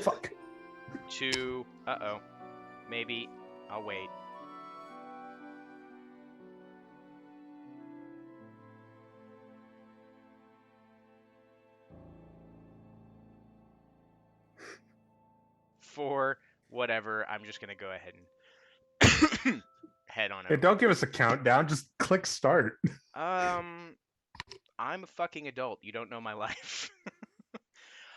Fuck. 2. Uh-oh. Maybe I'll wait. For whatever, I'm just gonna go ahead and head on Hey, over. don't give us a countdown. Just click start. I'm a fucking adult. You don't know my life.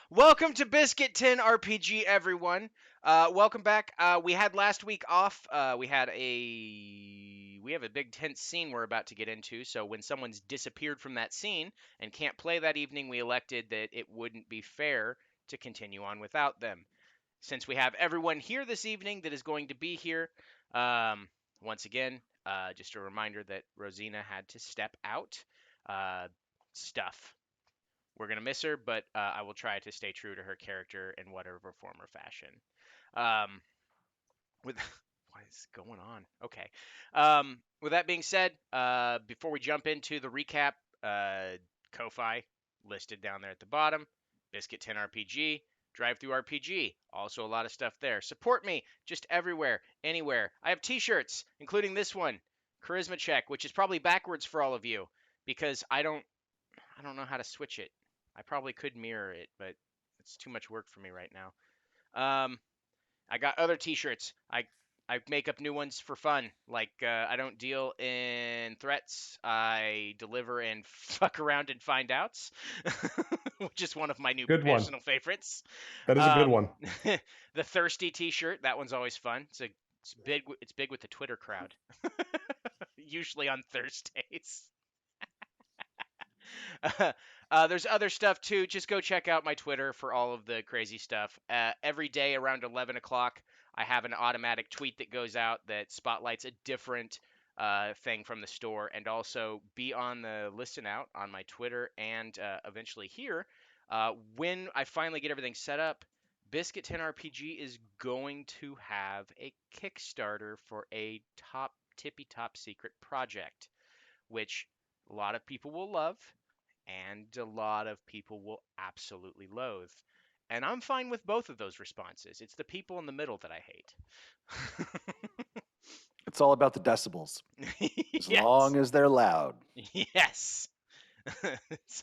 Welcome to Biscuit Tin RPG, everyone. Welcome back. We had last week off. We have a big tense scene we're about to get into. So when someone's disappeared from that scene and can't play that evening, we elected that it wouldn't be fair to continue on without them. Since we have everyone here this evening that is going to be here, once again, just a reminder that Rosina had to step out. Stuff. We're going to miss her, but I will try to stay true to her character in whatever form or fashion. With what is going on? Okay. With that being said, before we jump into the recap, Ko-Fi listed down there at the bottom, Biscuit 10 RPG, Drive Through RPG, also a lot of stuff there. Support me just everywhere, anywhere. I have t-shirts, including this one, Charisma Check, which is probably backwards for all of you because I don't know how to switch it. I probably could mirror it, but it's too much work for me right now. I got other t-shirts. I make up new ones for fun. Like I don't deal in threats. I deliver and fuck around and find outs, which is one of my new Good one. personal favorites. That is a good one. The thirsty t-shirt, that one's always fun. It's big with the Twitter crowd. Usually on Thursdays. There's other stuff too. Just go check out my Twitter for all of the crazy stuff. Every day around 11 o'clock, I have an automatic tweet that goes out that spotlights a different thing from the store. And also be on the listen out on my Twitter and eventually here. When I finally get everything set up, Biscuit 10 RPG is going to have a Kickstarter for a tippy top secret project, which a lot of people will love and a lot of people will absolutely loathe. And I'm fine with both of those responses. It's the people in the middle that I hate. It's all about the decibels. As Yes. long as they're loud. Yes.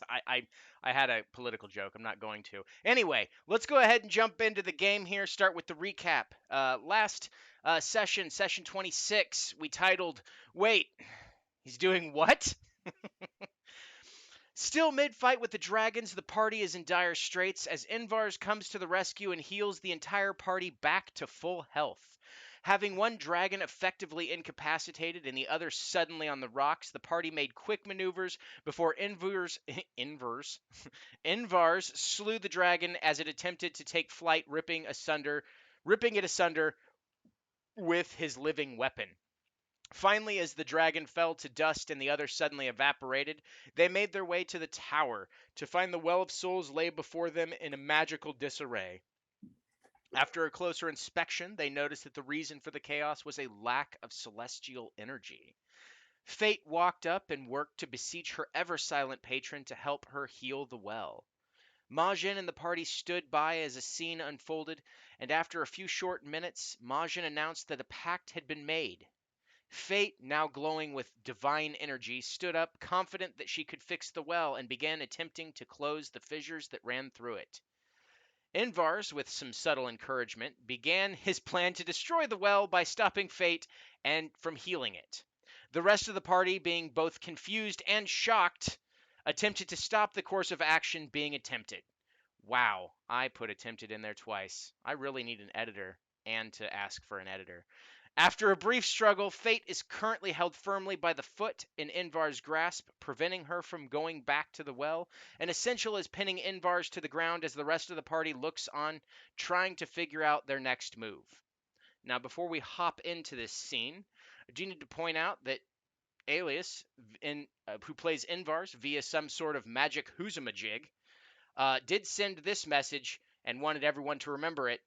I had a political joke. I'm not going to. Anyway, let's go ahead and jump into the game here. Start with the recap. Last session 26, we titled, Wait, he's doing what? Still mid-fight with the dragons, the party is in dire straits as Invar's comes to the rescue and heals the entire party back to full health. Having one dragon effectively incapacitated and the other suddenly on the rocks, the party made quick maneuvers before Invar's slew the dragon as it attempted to take flight, ripping it asunder with his living weapon. Finally, as the dragon fell to dust and the other suddenly evaporated, they made their way to the tower to find the Well of Souls lay before them in a magical disarray. After a closer inspection, they noticed that the reason for the chaos was a lack of celestial energy. Fate walked up and worked to beseech her ever-silent patron to help her heal the well. Majin and the party stood by as a scene unfolded, and after a few short minutes, Majin announced that a pact had been made. Fate, now glowing with divine energy, stood up, confident that she could fix the well, and began attempting to close the fissures that ran through it. Invar's, with some subtle encouragement, began his plan to destroy the well by stopping Fate and from healing it. The rest of the party, being both confused and shocked, attempted to stop the course of action being attempted. Wow, I put attempted in there twice. I really need an editor and to ask for an editor. After a brief struggle, Fate is currently held firmly by the foot in Invar's grasp, preventing her from going back to the well, and Essential is pinning Invar's to the ground as the rest of the party looks on, trying to figure out their next move. Now, before we hop into this scene, I do need to point out that Alias, who plays Invar's via some sort of magic whoozamajig, did send this message and wanted everyone to remember it,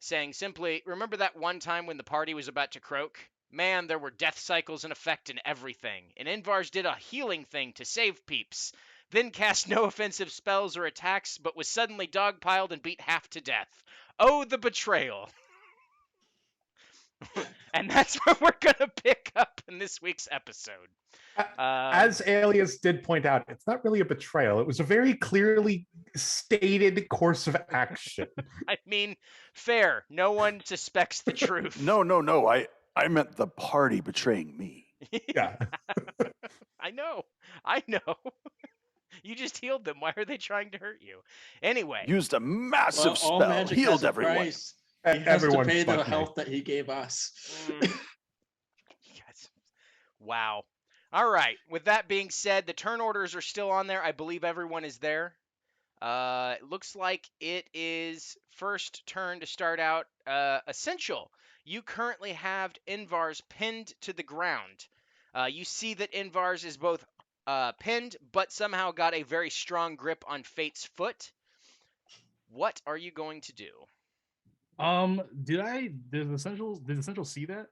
saying simply, remember that one time when the party was about to croak? Man, there were death cycles in effect and everything. And Invar's did a healing thing to save peeps. then cast no offensive spells or attacks, but was suddenly dogpiled and beat half to death. Oh, the betrayal. And that's what we're going to pick up in this week's episode. As Alias did point out, it's not really a betrayal. It was a very clearly stated course of action. I mean, fair. No one suspects the truth. No. I meant the party betraying me. Yeah. I know. You just healed them. Why are they trying to hurt you? Anyway. Used a massive all spell. magic Healed has a everyone. price. He has to Everyone pay the fucked me. health that he gave us. Yes. Wow. All right. With that being said, the turn orders are still on there. I believe everyone is there. It looks like it is first turn to start out. Essential. You currently have Invar's pinned to the ground. You see that Invar's is both pinned, but somehow got a very strong grip on Fate's foot. What are you going to do? Did Essential see that?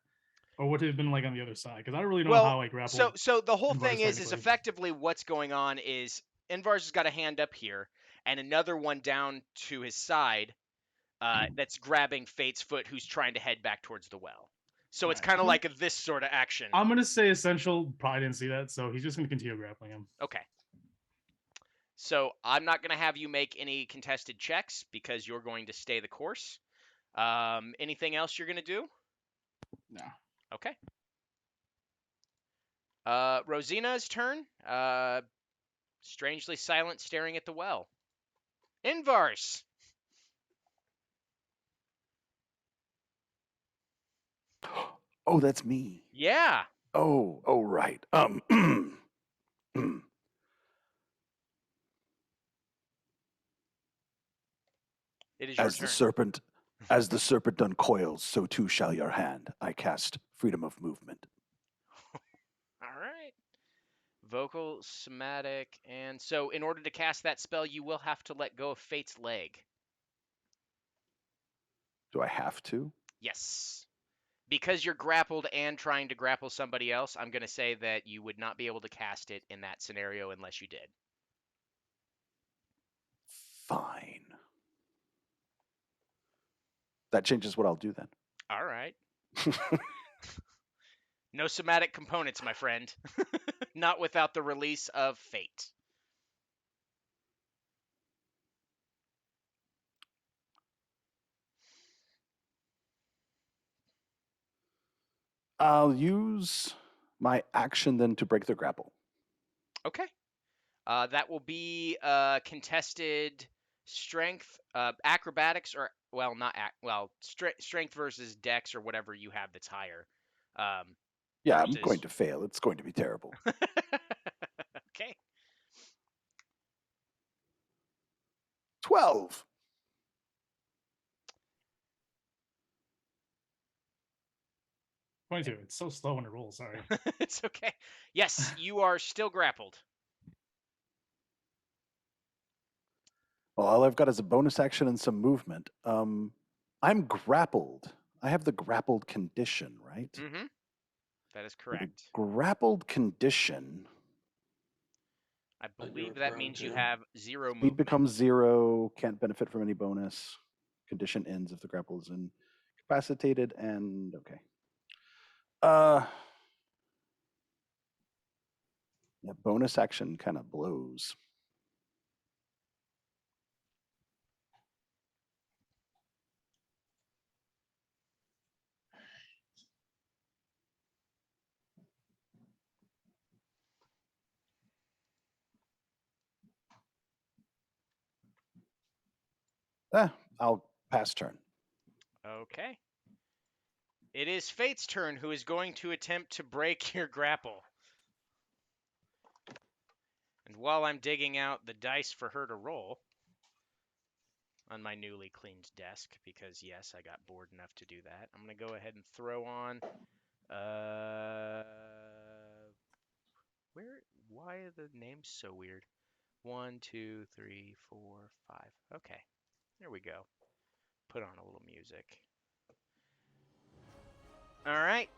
Or would it have been like on the other side? Because I don't really know Well, how I grappled. So the whole Invar's thing is technically. effectively what's going on is Invar's has got a hand up here and another one down to his side that's grabbing Fate's foot, who's trying to head back towards the well. So it's Right. kind of like this sort of action. I'm gonna say Essential probably didn't see that, so he's just gonna continue grappling him. Okay. So I'm not going to have you make any contested checks because you're going to stay the course. Anything else you're going to do? No. Okay. Rosina's turn. Strangely silent, staring at the well. Invar's. Oh, that's me. Yeah. Oh, right. It is your As turn. as the serpent uncoils, so too shall your hand. I cast freedom of movement. All right. Vocal, somatic, and so in order to cast that spell, you will have to let go of Fate's leg. Do I have to? Yes. Because you're grappled and trying to grapple somebody else, I'm going to say that you would not be able to cast it in that scenario unless you did. Fine. That changes what I'll do then. All right. No somatic components, my friend. Not without the release of Fate. I'll use my action then to break the grapple. Okay. That will be contested strength, acrobatics, or strength versus dex or whatever you have that's higher. Yeah, versus... I'm going to fail. It's going to be terrible. Okay. 12. It's so slow when it rolls. Sorry. It's okay. Yes, you are still grappled. Well, all I've got is a bonus action and some movement. I'm grappled. I have the grappled condition, right? Mm-hmm. That is With correct. the grappled condition. I But believe you're that prone means you to. have 0 Speed movement. becomes 0. Can't benefit from any bonus. Condition ends if the grapple is incapacitated. And okay. Yeah, bonus action kind of blows. I'll pass turn. Okay. It is Fate's turn, who is going to attempt to break your grapple. And while I'm digging out the dice for her to roll on my newly cleaned desk, because yes, I got bored enough to do that, I'm going to go ahead and throw on why are the names so weird? 1, 2, 3, 4, 5. Okay. There we go. Put on a little music. All right.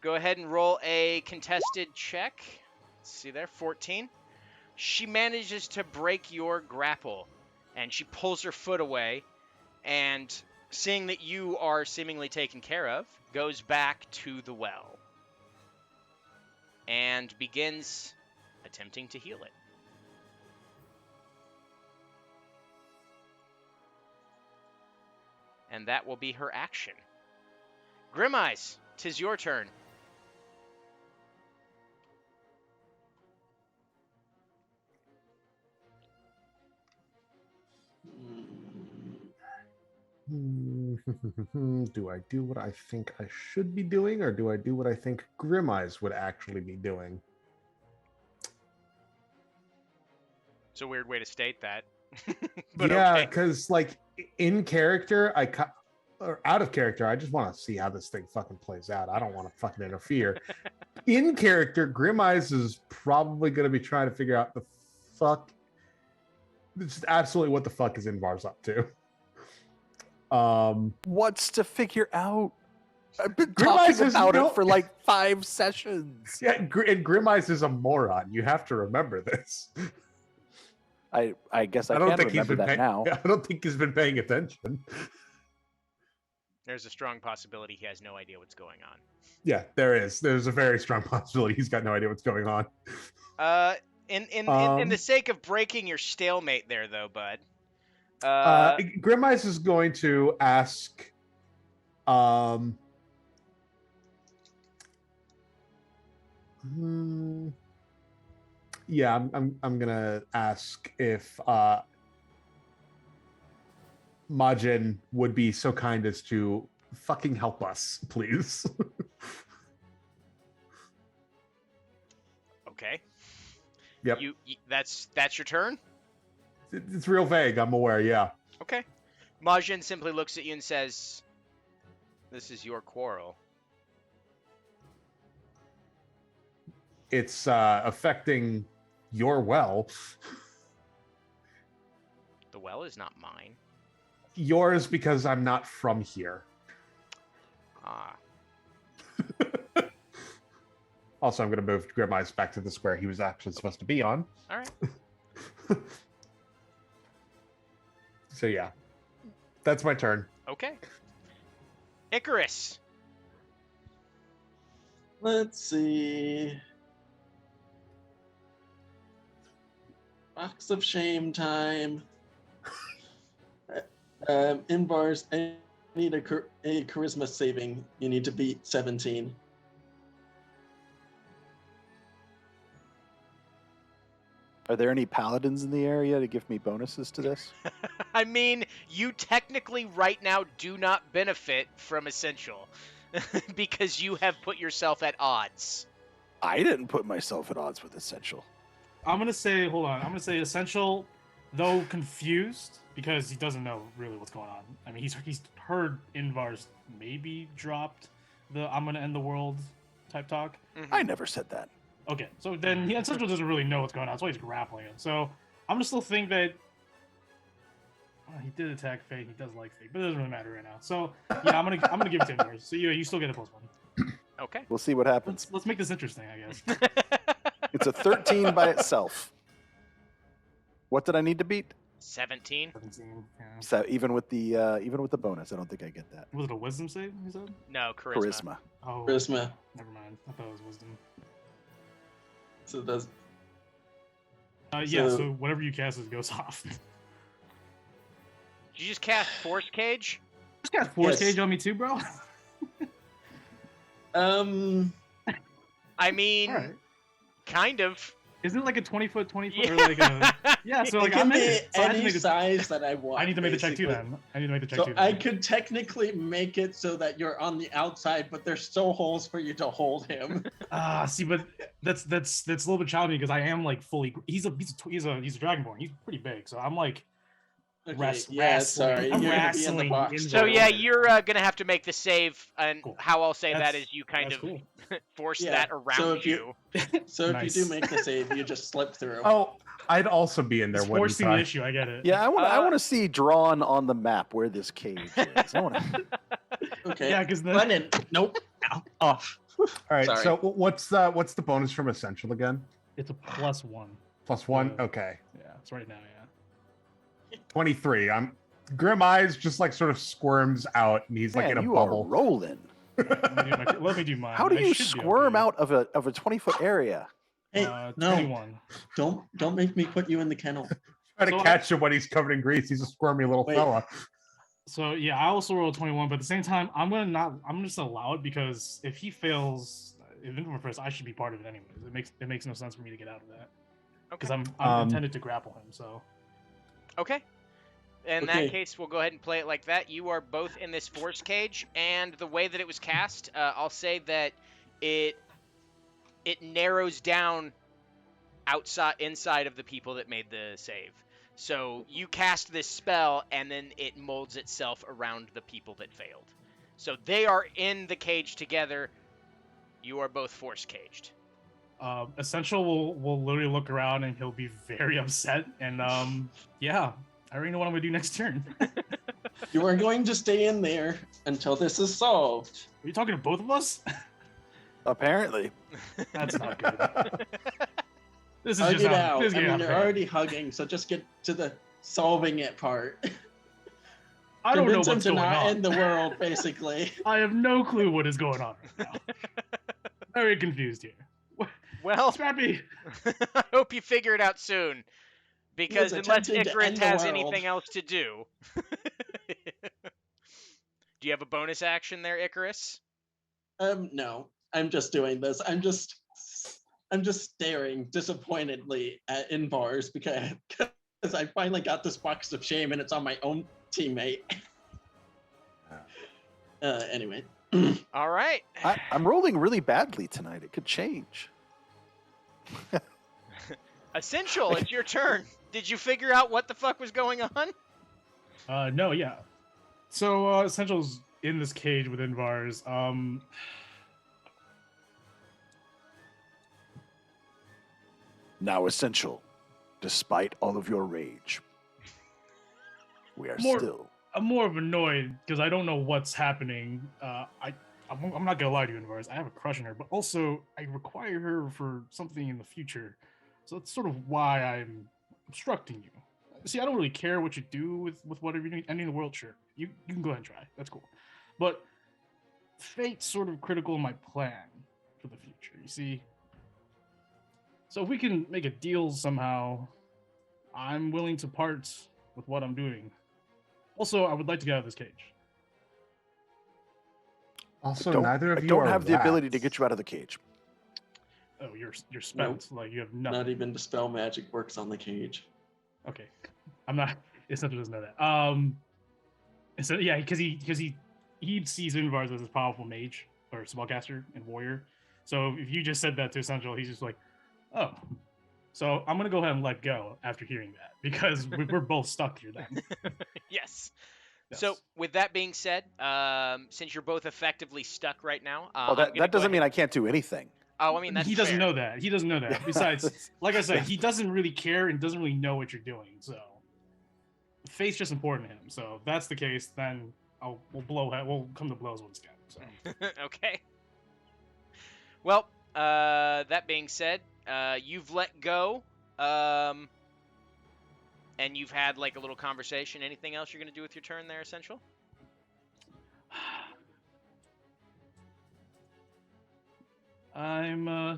Go ahead and roll a contested check. Let's see there, 14. She manages to break your grapple, and she pulls her foot away, and seeing that you are seemingly taken care of, goes back to the well and begins attempting to heal it. And that will be her action. Grim Eyes, 'tis your turn. Do I do what I think I should be doing, or do I do what I think Grim Eyes would actually be doing? It's a weird way to state that. But Yeah, okay. because like in character, or out of character, I just want to see how this thing fucking plays out. I don't want to fucking interfere. In character, Grim Eyes is probably going to be trying to figure out the fuck, just absolutely what the fuck is Invar's up to. What's to figure out? I've been Grim Eyes talking is about no- it for like 5 sessions. Yeah, and Grim Eyes is a moron. You have to remember this. I guess I don't can think he's remember been that now. I don't think he's been paying attention. There's a strong possibility he has no idea what's going on. Yeah, there is. There's a very strong possibility he's got no idea what's going on. In the sake of breaking your stalemate there, though, bud. Grim Eyes is going to ask, yeah, I'm gonna ask if Majin would be so kind as to fucking help us, please. Okay. Yep. That's your turn? It's real vague, I'm aware, yeah. Okay. Majin simply looks at you and says, "This is your quarrel." It's affecting your well. The well is not mine. Yours because I'm not from here. Ah. Also, I'm going to move Grim Eyes back to the square he was actually supposed to be on. All right. So yeah, that's my turn. Okay. Icarus. Let's see. Box of shame time. Invar's, I need a charisma saving. You need to beat 17. Are there any paladins in the area to give me bonuses to this? I mean, you technically right now do not benefit from Essential because you have put yourself at odds. I didn't put myself at odds with Essential. I'm gonna say, hold on. I'm gonna say Essential, though confused because he doesn't know really what's going on. I mean, he's heard Invar's maybe dropped the "I'm gonna end the world" type talk. Mm-hmm. I never said that. Okay, so then Essential doesn't really know what's going on. That's why he's grappling it. So I'm gonna still think that he did attack Fate. He does like Fate, but it doesn't really matter right now. So yeah, I'm gonna give it to Invar. So you still get a +1. Okay. We'll see what happens. Let's make this interesting, I guess. It's a 13 by itself. What did I need to beat? 17. 17. Yeah. So even with the bonus, I don't think I get that. Was it a wisdom save? You said? No, charisma. Charisma. Oh, Charisma. never mind. I thought it was wisdom. So that's Yeah. So- So whatever you cast goes off. Did you just cast Force Cage? Just got force Yes. cage on me too, bro. I mean, All right. kind of. Isn't it like a 20-foot, 20-foot, or like a yeah? So like it can I'm in be it. So I have to any make a- size that I want. I need to make the check too. basically. Then I need to make the check So too. I then. could technically make it so that you're on the outside, but there's still holes for you to hold him. See, but that's a little bit challenging because I am like fully. He's a dragonborn. He's pretty big, so I'm like. Okay, Wrestling. yeah, sorry. I'm You're gonna be in the wrestling box. in So the- yeah, you're gonna have to make the save, and Cool. how I'll say that That's- is you kind that's of cool. force Yeah, that so around if you- So if Nice. you do make the save, you just slip through. Oh, I'd also be in there, It's wouldn't forcing the I? issue. I get it. Yeah, I Uh, want to see drawn on the map where this cage is. I want to. Okay. Yeah, because then Run in. Nope. Ow. Off. All right. Sorry. So what's the bonus from Essential again? It's a +1. +1. Yeah. Okay. Yeah, it's right now. Yeah. 23. Grim Eyes just like sort of squirms out, and he's like Man, in a you bubble. are rolling. Let me do mine. How do I you should be squirm okay. out of a 20-foot area? Hey, no, 21. don't make me put you in the kennel. Try to So catch him when he's covered in grease. He's a squirmy little Wait. fella. So yeah, I also rolled 21, but at the same time, I'm just gonna allow it because if he fails, if Inver first, I should be part of it anyways. It makes no sense for me to get out of that because Okay. I'm intended to grapple him. So Okay. In Okay. that case, we'll go ahead and play it like that. You are both in this force cage, and the way that it was cast, I'll say that it narrows down inside of the people that made the save. So you cast this spell, and then it molds itself around the people that failed. So they are in the cage together. You are both force caged. Essential will literally look around and he'll be very upset. And yeah, I already know what I'm gonna do next turn. You are going to stay in there until this is solved. Are you talking to both of us? Apparently. That's not good. This is Hug just it out. this is I getting mean, out of you're hand. already hugging, so just get to the solving it part. I don't know Convince him what's to going not on. end the world, basically. I have no clue what is going on right now. Very confused here. Well, Scrappy. I hope you figure it out soon. Because unless attempting to Icarus end the has world. anything else to do. Do you have a bonus action there, Icarus? No. I'm just doing this. I'm just staring disappointedly at Inbars because I finally got this box of shame and it's on my own teammate. Anyway. All right. I'm rolling really badly tonight. It could change. Essential, it's your turn. Did you figure out what the fuck was going on? No, yeah. So Essential's in this cage with Invar's. Now, Essential, despite all of your rage, we are still. I'm more of annoyed because I don't know what's happening. I'm not gonna lie to you, Invar's. I have a crush on her, but also I require her for something in the future. So that's sort of why I'm obstructing you. See, I don't really care what you do with whatever you're doing. Ending the world, sure. You can go ahead and try. That's cool. But fate's sort of critical in my plan for the future, you see? So if we can make a deal somehow, I'm willing to part with what I'm doing. Also, I would like to get out of this cage. Also, I neither of you don't are have the ability to rats. get you out of the cage. Oh, you're spent. Nope. Like you have nothing. Not even dispel magic works on the cage. Okay, I'm not. Essential doesn't know that. So yeah, because he sees Invar's as a powerful mage or spellcaster and warrior. So if you just said that to Essential, he's just like, oh. So I'm gonna go ahead and let go after hearing that because we're both stuck here then. Yes. Yes. So, with that being said, since you're both effectively stuck right now, Well, I'm gonna that go doesn't mean ahead- I can't do anything. Oh, I mean that's he doesn't fair. know that. He doesn't know that. Besides, like I said, he doesn't really care and doesn't really know what you're doing. So, fate's just important to him. So, if that's the case, then we'll come to blows once again. So, Okay. Well, that being said, you've let go, and you've had like a little conversation. Anything else you're gonna do with your turn there, Essential? no,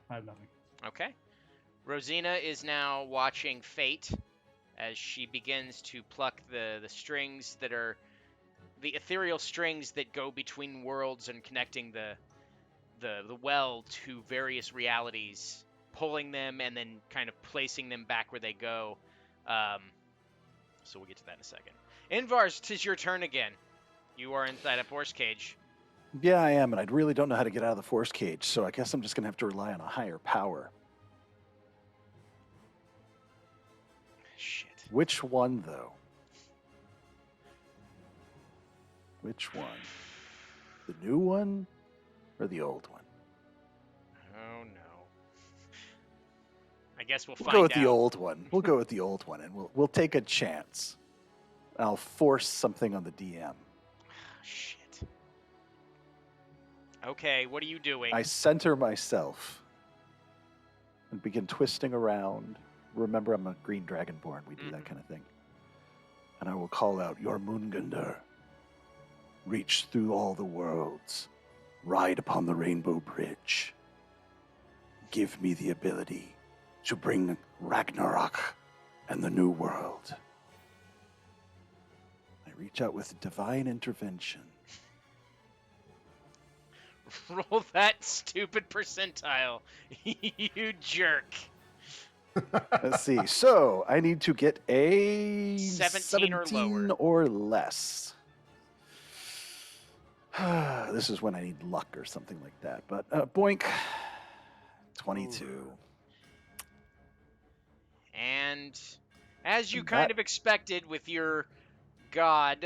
I have nothing. Okay. Rosina is now watching Fate as she begins to pluck the strings that are the ethereal strings that go between worlds and connecting the well to various realities, pulling them and then kind of placing them back where they go. So we'll get to that in a second. Invars, 'tis your turn again. You are inside a force cage. Yeah, I am, and I really don't know how to get out of the force cage, so I guess I'm just going to have to rely on a higher power. Shit. Which one, though? Which one? The new one or the old one? Oh no. I guess we'll We'll find go with out. the old one. We'll go with the old one, and we'll take a chance. I'll force something on the DM. Shit. Okay, what are you doing? I center myself and begin twisting around. Remember, I'm a green dragonborn. We do that kind of thing. And I will call out, "Your Moongundr. Reach through all the worlds. Ride upon the Rainbow Bridge. Give me the ability to bring Ragnarok and the New World." I reach out with divine intervention. Roll that stupid percentile, you jerk. Let's see. So I need to get a 17 or lower. or less. This is when I need luck or something like that. But boink, 22. Ooh. And as you And kind that- of expected with your god,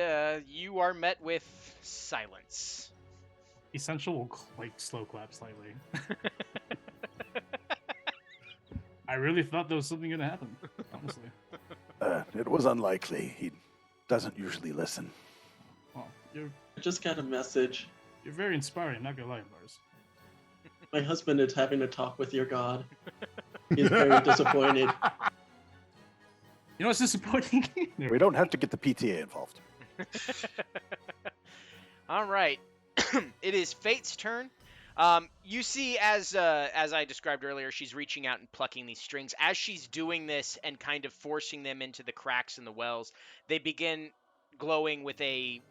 you are met with silence. Essential will like slow clap slightly. I really thought there was something gonna happen. Honestly. It was unlikely. He doesn't usually listen. Well, you're I just got a message. very inspiring. Not gonna lie, Mars. My husband is having a talk with your god. He's very disappointed. You know what's disappointing? We don't have to get the PTA involved. All right, it is Fate's turn. You see, as I described earlier, she's reaching out and plucking these strings. As she's doing this and kind of forcing them into the cracks in the wells, they begin glowing with a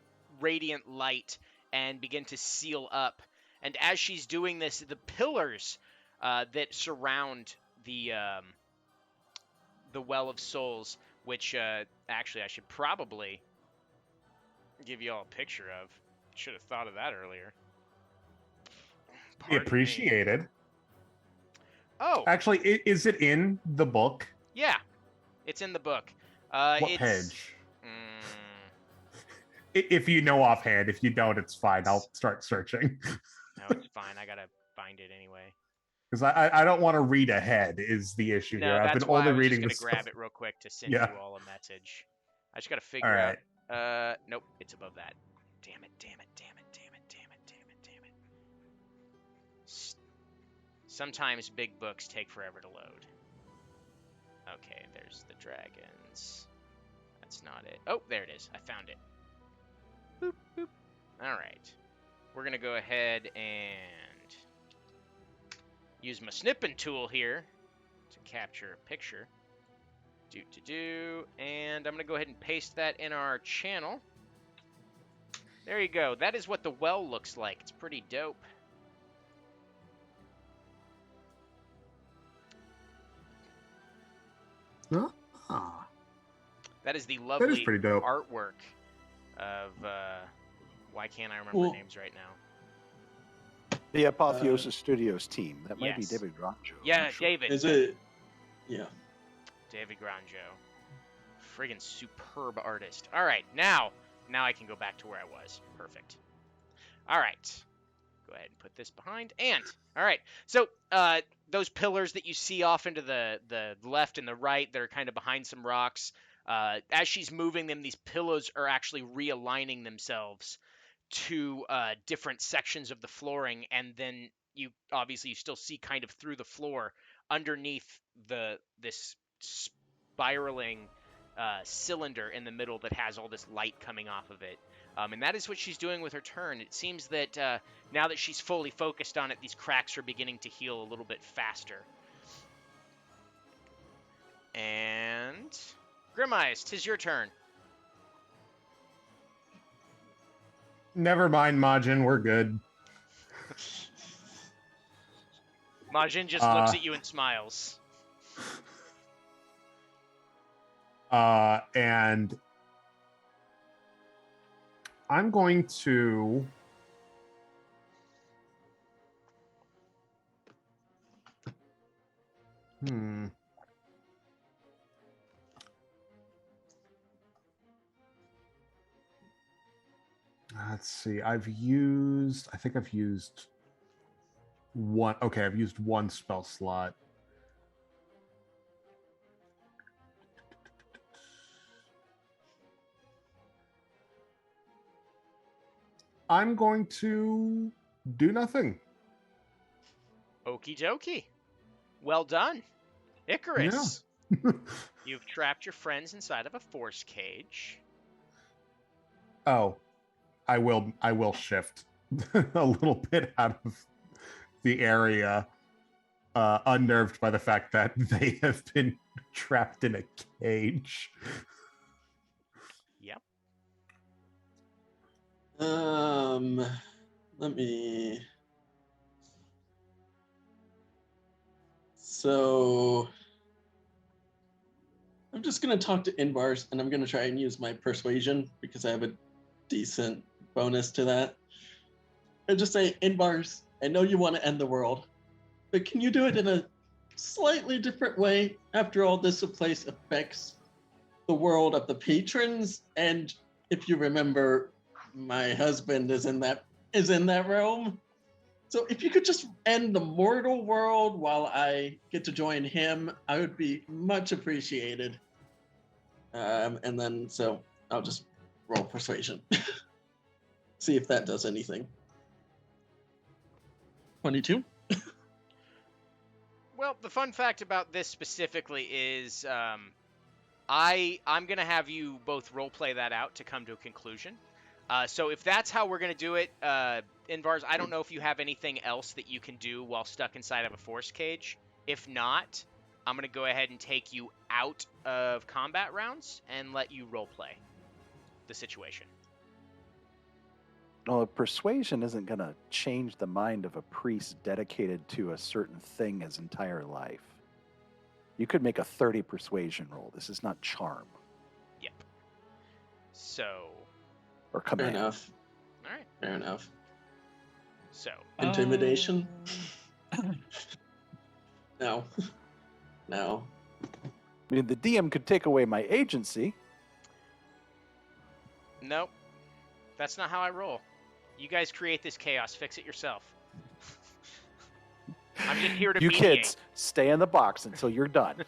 radiant light and begin to seal up. And as she's doing this, the pillars that surround the Well of Souls, which actually I should probably give you all a picture of. Should have thought of that earlier. Be Pardon me. appreciated. Oh, Actually, is it in the book? yeah, it's in the book. What it's, page? Mm, If you know offhand, if you don't, it's fine. I'll start searching no, it's fine. I gotta find it anyway. because I don't want to read ahead. Is the issue No, here? I've that's been why only I was reading just this. gonna grab it real quick to send Yeah. you all a message. I just gotta figure All right. out. Nope, it's above that. Damn it! Damn it! Damn it! Damn it! Damn it! Damn it! Damn it! Sometimes big books take forever to load. Okay, there's the dragons. That's not it. Oh, there it is. I found it. Boop, boop. All right. We're going to go ahead and use my snipping tool here to capture a picture. And I'm going to go ahead and paste that in our channel. There you go. That is what the well looks like. It's pretty dope. Ah, That is the that is lovely pretty dope. artwork of, why can't I remember Well- names right now? The Apotheosis Studios team. That might be yes. David Granjo. I'm Yeah, not sure. David. Is it? Yeah. David Granjo. Friggin' superb artist. All right, now I can go back to where I was. Perfect. All right. Go ahead and put this behind. And, all right. So, those pillars that you see off into the left and the right, they're kind of behind some rocks. As she's moving them, these pillars are actually realigning themselves to different sections of the flooring, and then you still see kind of through the floor underneath this spiraling cylinder in the middle that has all this light coming off of it. And that is what she's doing with her turn. It seems that now that she's fully focused on it, these cracks are beginning to heal a little bit faster. And Grimeyes, 'tis your turn. Never mind, Majin. We're good. Majin just looks at you and smiles. And I'm going to let's see. I think I've used one. Okay, I've used one spell slot. I'm going to do nothing. Okie dokie. Well done. Icarus, you've trapped your friends inside of a force cage. Oh, I will shift a little bit out of the area, unnerved by the fact that they have been trapped in a cage. Yep. Let me. So I'm just gonna talk to Inbars, and I'm gonna try and use my persuasion because I have a decent bonus to that. And just say, Inbars, I know you want to end the world, but can you do it in a slightly different way? After all, this place affects the world of the patrons, and if you remember, my husband is in that realm. So if you could just end the mortal world while I get to join him, I would be much appreciated. And then, so I'll just roll persuasion. See if that does anything. 22? Well, the fun fact about this specifically is I'm going to have you both roleplay that out to come to a conclusion. So if that's how we're going to do it, Invars, I don't know if you have anything else that you can do while stuck inside of a force cage. If not, I'm going to go ahead and take you out of combat rounds and let you roleplay the situation. Well, persuasion isn't going to change the mind of a priest dedicated to a certain thing his entire life. You could make a 30 persuasion roll. This is not charm. Yep. So. Or Fair command. enough. All right. Fair enough. So. Intimidation? No. No. I mean, the DM could take away my agency. Nope. That's not how I roll. You guys create this chaos. Fix it yourself. I'm just here to You mediate. kids, stay in the box until you're done.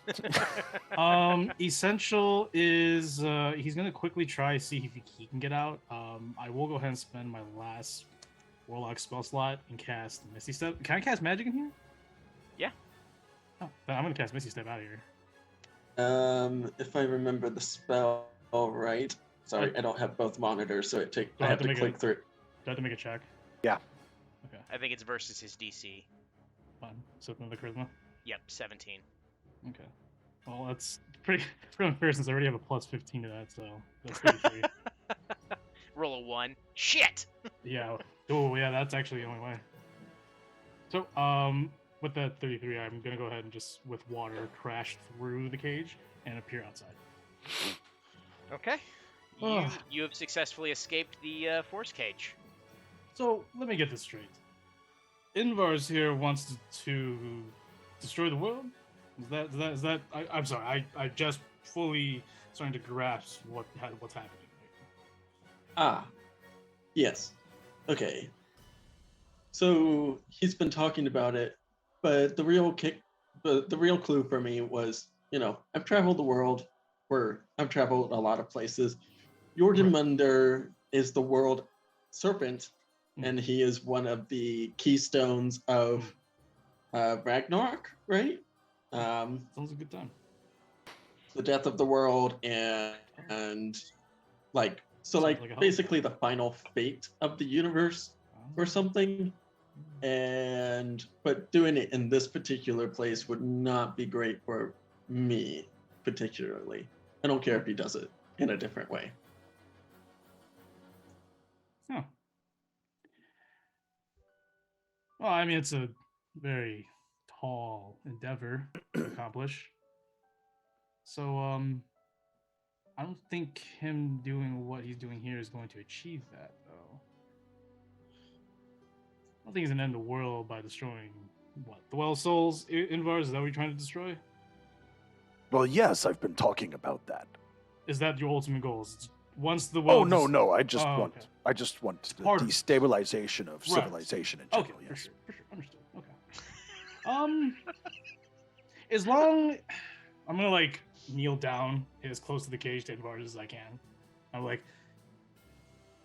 Essential is he's gonna quickly try see if he can get out. I will go ahead and spend my last Warlock spell slot and cast Misty Step. Can I cast magic in here? Yeah. Oh, then I'm gonna cast Misty Step out of here. If I remember the spell right. Sorry, I don't have both monitors, so I have to click through. Do I have to make a check? Yeah. Okay. I think it's versus his DC. Fine. So the charisma. Yep, 17. Okay. Well, that's pretty unfair since I already have a plus 15 to that, so that's 33. Roll a 1. Shit! Yeah. Oh, yeah, that's actually the only way. So, with that 33, I'm gonna go ahead and just, with water, crash through the cage and appear outside. Okay. You have successfully escaped the force cage. So, let me get this straight. Invar's here wants to destroy the world? Is that? I'm sorry. I just fully starting to grasp what's happening. Ah, yes. Okay. So he's been talking about it, but the real clue for me was, I've traveled the world, I've traveled a lot of places. Jormungandr is the World Serpent, and he is one of the keystones of Ragnarok, right? Sounds a good time. The death of the world and basically the final fate of the universe or something. But doing it in this particular place would not be great for me particularly. I don't care if he does it in a different way. Huh. Well, I mean, it's a very tall endeavor to accomplish. So, I don't think him doing what he's doing here is going to achieve that, though. I don't think he's going to end the world by destroying, what, the Well of Souls, Invar? Is that what you're trying to destroy? Well, yes, I've been talking about that. Is that your ultimate goal? Once the well... no, I just want okay. I just want the Part of it. destabilization of civilization in general. Okay, Yes. for sure. Understood. Okay. As long... I'm gonna, kneel down as close to the cage to Invar as I can. I'm like,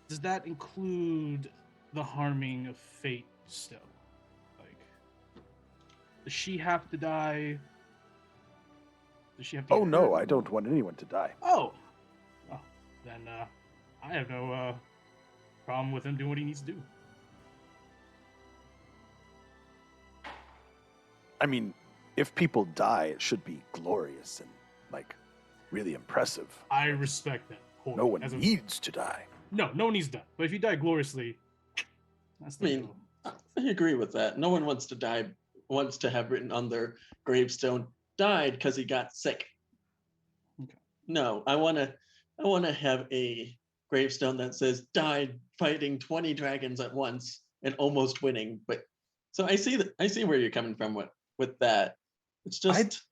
does that include the harming of fate still? Like, does she have to die? Does she have to? Oh get no, hurt? I don't want anyone to die. Oh, well, then I have no problem with him doing what he needs to do. I mean, if people die, it should be glorious and like really impressive. I respect that. No one As a- needs to die. No one needs to die. But if you die gloriously, that's I mean, I agree with that. No one wants to die, wants to have written on their gravestone, died because he got sick. Okay. No, I want to have a gravestone that says died fighting 20 dragons at once and almost winning. But so I see where you're coming from with that. It's just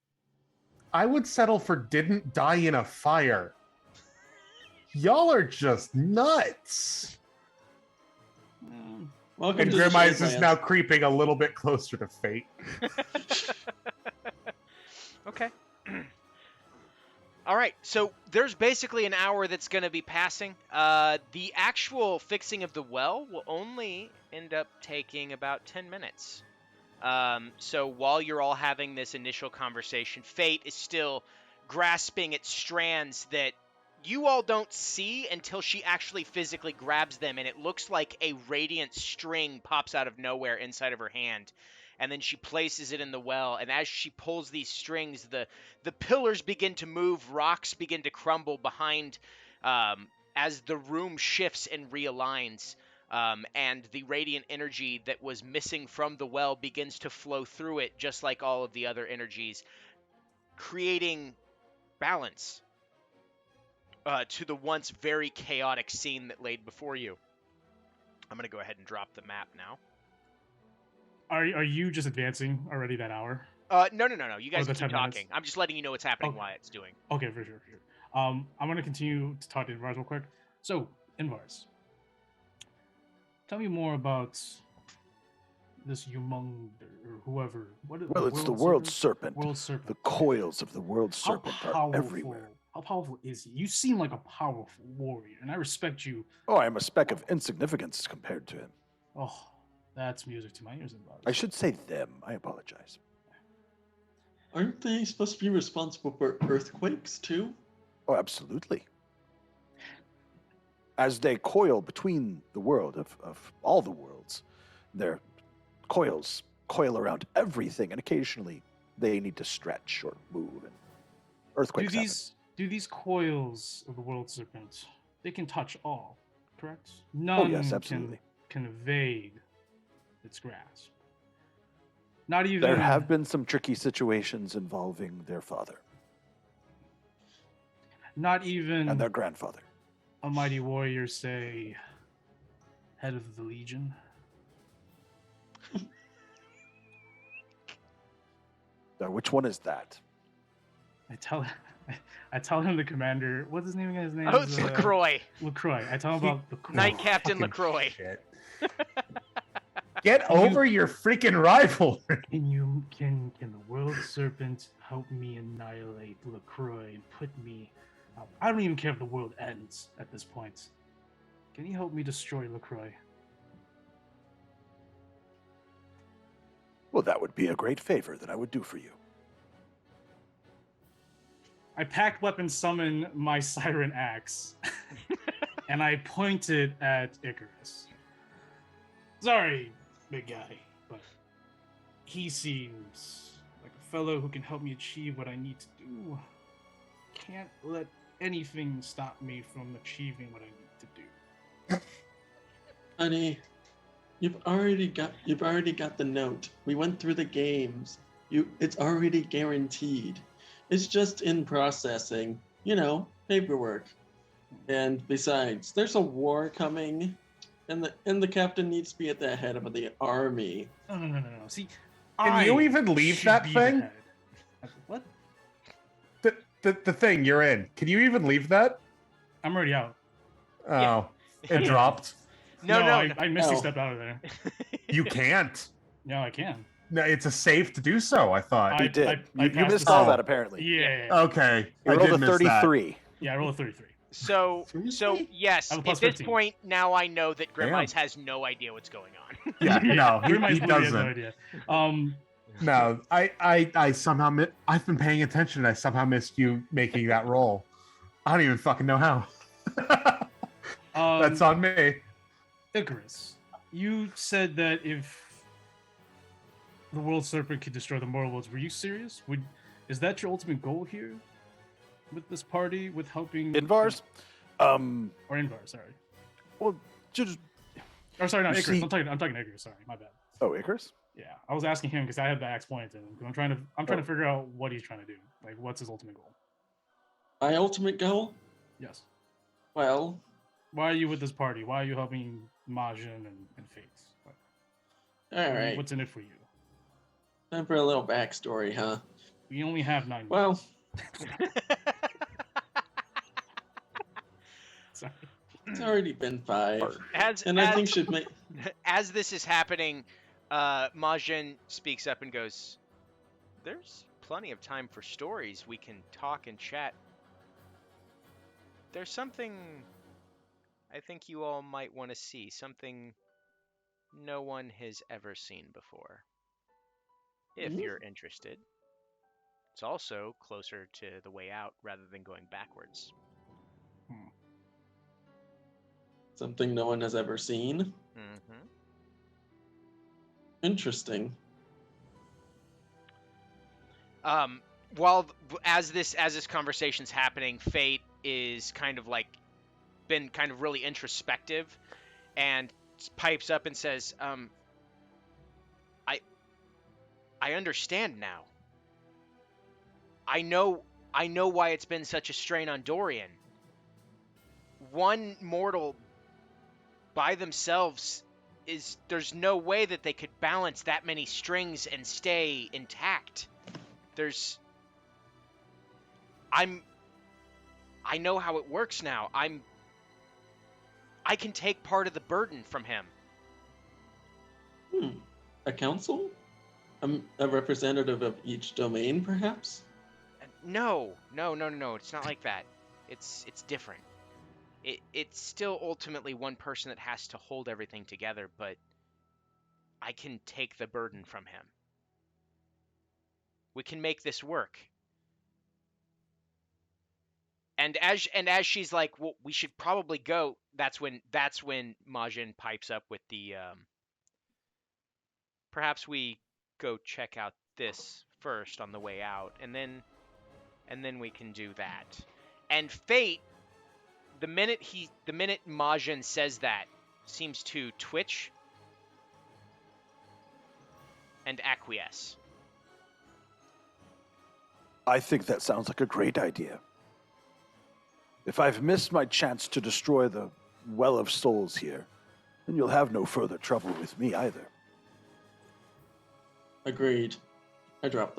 I would settle for didn't die in a fire. Y'all are just nuts. welcome And to the Grimeyes is Shadowlands. now creeping a little bit closer to fate. Okay. All right, so there's basically an hour that's going to be passing. The actual fixing of the well will only end up taking about 10 minutes. So while you're all having this initial conversation, Fate is still grasping at strands that you all don't see until she actually physically grabs them, and it looks like a radiant string pops out of nowhere inside of her hand. And then she places it in the well, and as she pulls these strings, the pillars begin to move, rocks begin to crumble behind as the room shifts and realigns. And the radiant energy that was missing from the well begins to flow through it, just like all of the other energies, creating balance to the once very chaotic scene that laid before you. I'm going to go ahead and drop the map now. Are you just advancing already that hour? No. You guys the can keep 10 minutes? talking. I'm just letting you know what's happening, Okay. why it's doing. Okay, for sure. I'm gonna continue to talk to Invars real quick. So, Invars, tell me more about this Humongder or whoever. Well, it's the World Serpent. World Serpent. The coils of the World How Serpent are powerful? everywhere. How powerful is he? You seem like a powerful warrior, and I respect you. Oh, I am a speck of insignificance compared to him. Oh, that's music to my ears, Invars. I should say them. I apologize. Aren't they supposed to be responsible for earthquakes too? Oh, absolutely. As they coil between the world of all the worlds, their coils coil around everything, and occasionally they need to stretch or move, and earthquakes happen. Do these coils of the World Serpent, they can touch all, correct? None yes, absolutely. can evade its grasp. Not even... There have been some tricky situations involving their father Not even and their grandfather. a mighty warrior, say, head of the Legion. Now, which one is that? I tell him the commander. What's his name again? His name Oh, is it's LaCroix. LaCroix. I tell him about LaCroix. Knight Captain Fucking LaCroix. shit. Get over your freaking rivalry. Can the World Serpent help me annihilate LaCroix and put me? I don't even care if the world ends at this point. Can you help me destroy LaCroix? Well, that would be a great favor that I would do for you. I packed weapon summon my Siren Axe, and I point it at Icarus. Sorry, big guy, but he seems like a fellow who can help me achieve what I need to do. Can't let anything stop me from achieving what I need to do. Honey, you've already got the note. We went through the games. It's already guaranteed. It's just in processing, paperwork. And besides, there's a war coming, and the captain needs to be at the head of the army. No. See, Can you even leave should that be the thing? head. What? The thing you're in. Can you even leave that? I'm already out. Oh, Yeah. it dropped. No. I Misty No. stepped out of there. You can't. No, I can. No, it's a safe to do so. I thought. You did. I you passed missed the- all Oh. that, apparently. Yeah. Okay, You I rolled did a miss that. 33. Yeah, I rolled a 33. So Seriously? yes, I'm at plus this 15. point, now I know that Damn. Grimeyes has no idea what's going on. Yeah, no, he Grimeyes literally has no doesn't. idea. No, I somehow I've been paying attention. I somehow missed you making that roll. I don't even fucking know how. That's on me. Icarus, you said that if the World Serpent could destroy the mortal worlds, were you serious? Is that your ultimate goal here with this party, with helping Invars? or Invar? Sorry. Well, just Or sorry, no, You Icarus. see- I'm talking Icarus. Sorry, my bad. oh, Icarus. Yeah, I was asking him because I had the axe pointed at him. 'Cause I'm trying to figure out what he's trying to do. Like, what's his ultimate goal? My ultimate goal? Yes. Well, Why are you with this party? Why are you helping Majin and Fates? all right. What's in it for you? Time for a little backstory, huh? We only have 9 minutes. Well, Sorry. it's already been 5, As and I think should make. as this is happening, Majin speaks up and goes, "There's plenty of time for stories. We can talk and chat. There's something I think you all might want to see. Something no one has ever seen before. If Mhm. you're interested. It's also closer to the way out rather than going backwards." Something no one has ever seen. Mm-hmm. Interesting. While as this conversation's happening, Fate is kind of like been kind of really introspective and pipes up and says, I understand now. I know why it's been such a strain on Dorian. One mortal by themselves there's no way that they could balance that many strings and stay intact. I know how it works now. I can take part of the burden from him. A council? A representative of each domain, perhaps? No. It's not like that. It's different. It's still ultimately one person that has to hold everything together, but I can take the burden from him. We can make this work. And as she's like, well, we should probably go. That's when Majin pipes up with the perhaps we go check out this first on the way out, and then we can do that. And Fate, the minute Majin says that, seems to twitch and acquiesce. I think that sounds like a great idea. If I've missed my chance to destroy the Well of Souls here, then you'll have no further trouble with me either. Agreed. I dropped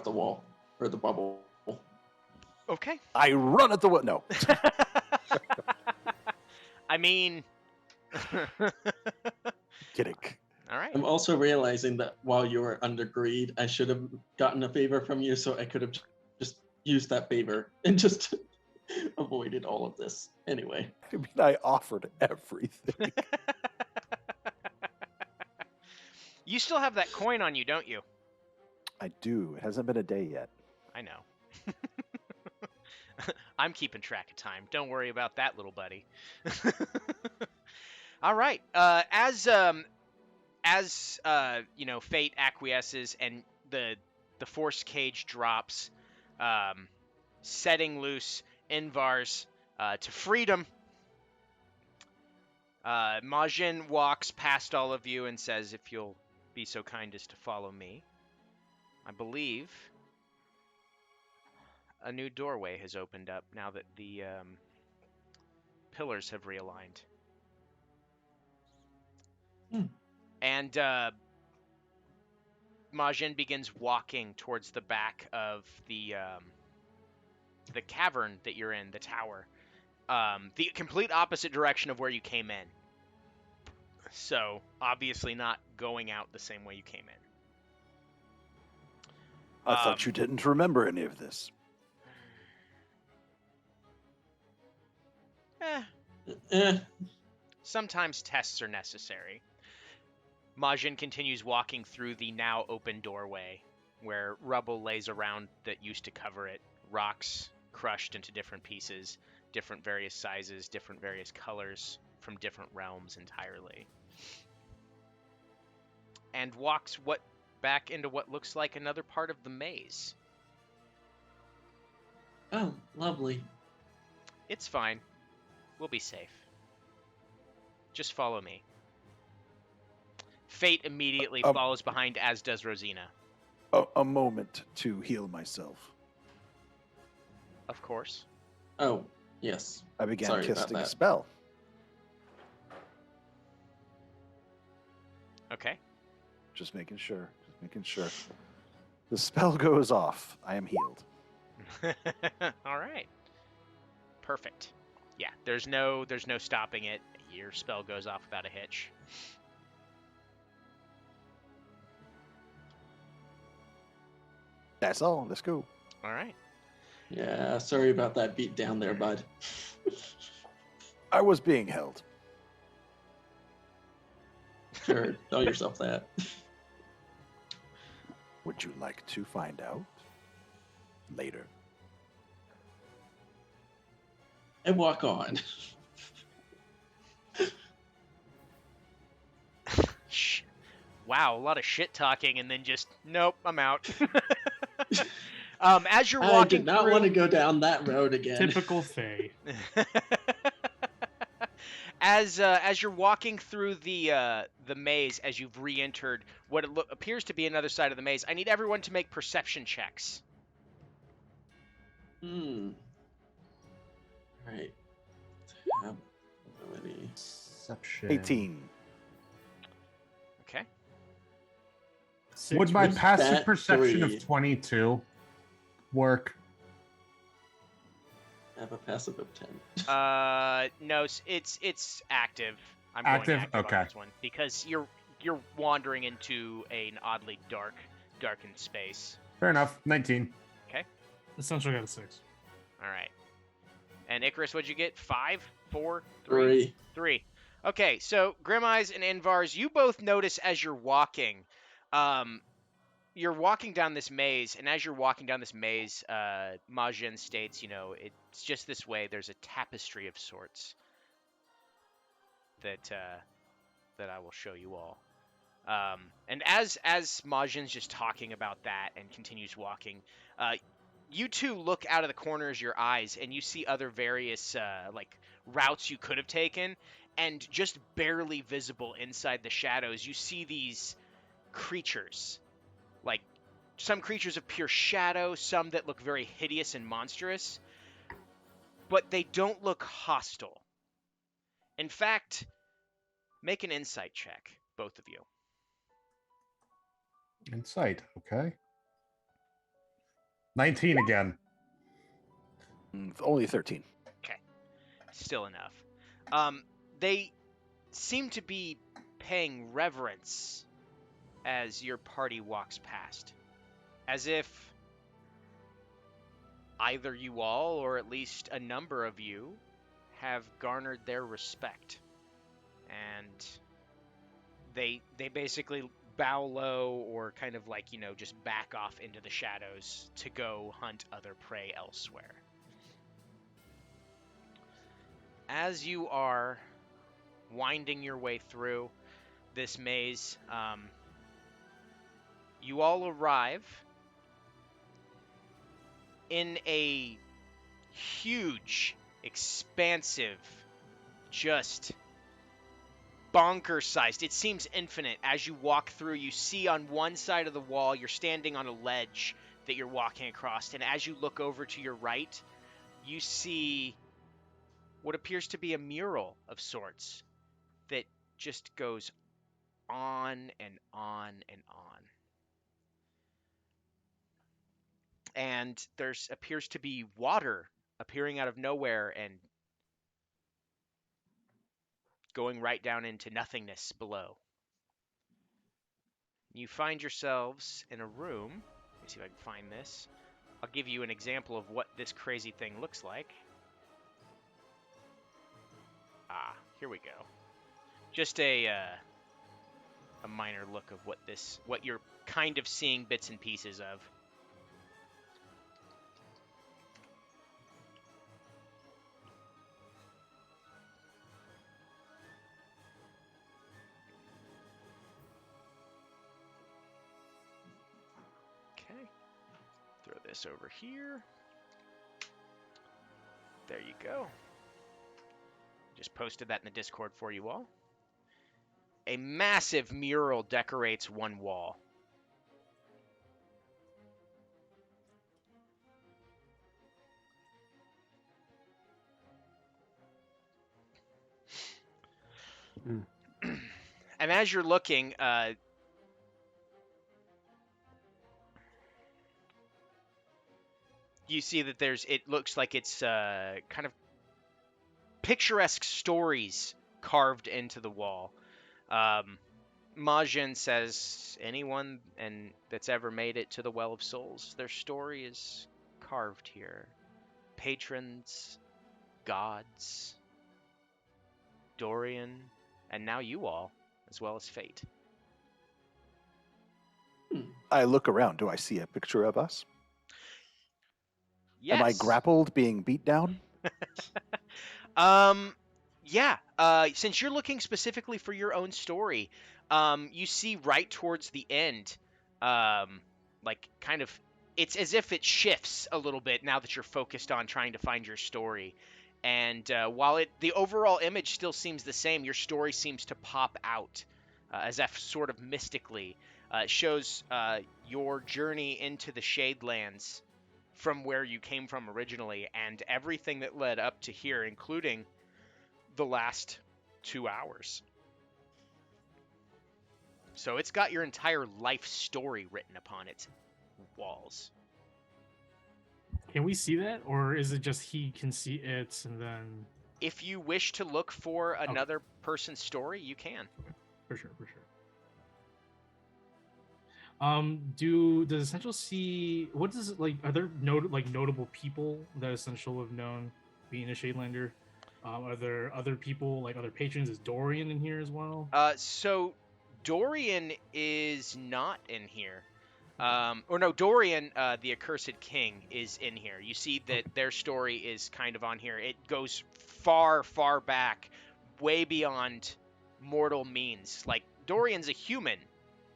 the wall or the bubble. Okay. I run at the no. I mean, Kidding. all right. I'm also realizing that while you were under greed, I should have gotten a favor from you, so I could have just used that favor and just avoided all of this. Anyway. I mean, I offered everything. You still have that coin on you, don't you? I do. It hasn't been a day yet. I know. I'm keeping track of time. Don't worry about that, little buddy. All right. As Fate acquiesces and the force cage drops, setting loose Invar's to freedom. Majin walks past all of you and says, "If you'll be so kind as to follow me." I believe a new doorway has opened up now that the pillars have realigned. And Majin begins walking towards the back of the cavern that you're in, the tower. The complete opposite direction of where you came in. So, obviously not going out the same way you came in. I thought you didn't remember any of this. Eh, Eh, sometimes tests are necessary. Majin continues walking through the now open doorway, where rubble lays around that used to cover it, rocks crushed into different pieces, different various sizes, different various colors, from different realms entirely. And walks back into what looks like another part of the maze. oh, lovely. It's fine. We'll be safe. Just follow me. Fate immediately follows behind, as does Rosina. A moment to heal myself. Of course. Oh, yes. I began Sorry about casting a that. spell. Okay. Just making sure. Just making sure. The spell goes off. I am healed. All right. Perfect. Yeah, there's no stopping it. Your spell goes off without a hitch. That's all. Let's go. All right. Yeah, sorry about that beat down there, bud. I was being held. Sure, tell yourself that. Would you like to find out later? And walk on. Wow, a lot of shit talking, and then just nope, I'm out. As you're I walking did not through, want to go down that road again. Typical Faye. as you're walking through the maze, as you've re-entered what appears to be another side of the maze, I need everyone to make perception checks. Right. Tab ability. Perception. 18. Okay. Would my What's passive that? perception 3. of 22 work? I have a passive of 10. No, it's active. I'm Active? going active Okay. on this one because you're wandering into an oddly darkened space. Fair enough. 19. Essentially got a 6. All right. And Icarus, what'd you get? 5, 4, 3. 3. Okay, so Grim Eyes and Invars, you both notice as you're walking down this maze, and as you're walking down this maze, Majin states, it's just this way. There's a tapestry of sorts that I will show you all. And as Majin's just talking about that and continues walking, you two look out of the corners of your eyes and you see other various routes you could have taken, and just barely visible inside the shadows, you see these creatures. Like, some creatures of pure shadow, some that look very hideous and monstrous, but they don't look hostile. In fact, make an insight check, both of you. Insight. Okay. 19 again. Only 13. Still enough. They seem to be paying reverence as your party walks past, as if either you all, or at least a number of you, have garnered their respect. And they basically bow low, or kind of just back off into the shadows to go hunt other prey elsewhere. As you are winding your way through this maze, you all arrive in a huge, expansive, just bonker-sized. It seems infinite. As you walk through, you see on one side of the wall, you're standing on a ledge that you're walking across, and as you look over to your right, you see what appears to be a mural of sorts that just goes on and on and on. And there appears to be water appearing out of nowhere and going right down into nothingness below. You find yourselves in a room. Let me see if I can find this. I'll give you an example of what this crazy thing looks like. Here we go. Just a minor look of what you're kind of seeing bits and pieces of. Okay. Throw this over here. There you go. Just posted that in the Discord for you all. A massive mural decorates one wall. And as you're looking, you see that it looks like it's kind of picturesque stories carved into the wall. Majin says, anyone that's ever made it to the Well of Souls, their story is carved here. Patrons, gods, Dorian, and now you all, as well as Fate. I look around. Do I see a picture of us? Yes. Am I grappled, being beat down? Yeah. Since you're looking specifically for your own story, you see right towards the end, like kind of, it's as if it shifts a little bit now that you're focused on trying to find your story. And while the overall image still seems the same, your story seems to pop out as if sort of mystically. It shows your journey into the Shadelands from where you came from originally, and everything that led up to here, including the last 2 hours. So it's got your entire life story written upon its walls. Can we see that, or is it just he can see it and then? If you wish to look for another person's story, you can. For sure. Does Essential see what does it like? Are there notable people that Essential have known being a Shadelander? Are there other people like other patrons? Is Dorian in here as well? So Dorian is not in here. Or no, Dorian, the Accursed King, is in here. You see that their story is kind of on here. It goes far, far back, way beyond mortal means. Like, Dorian's a human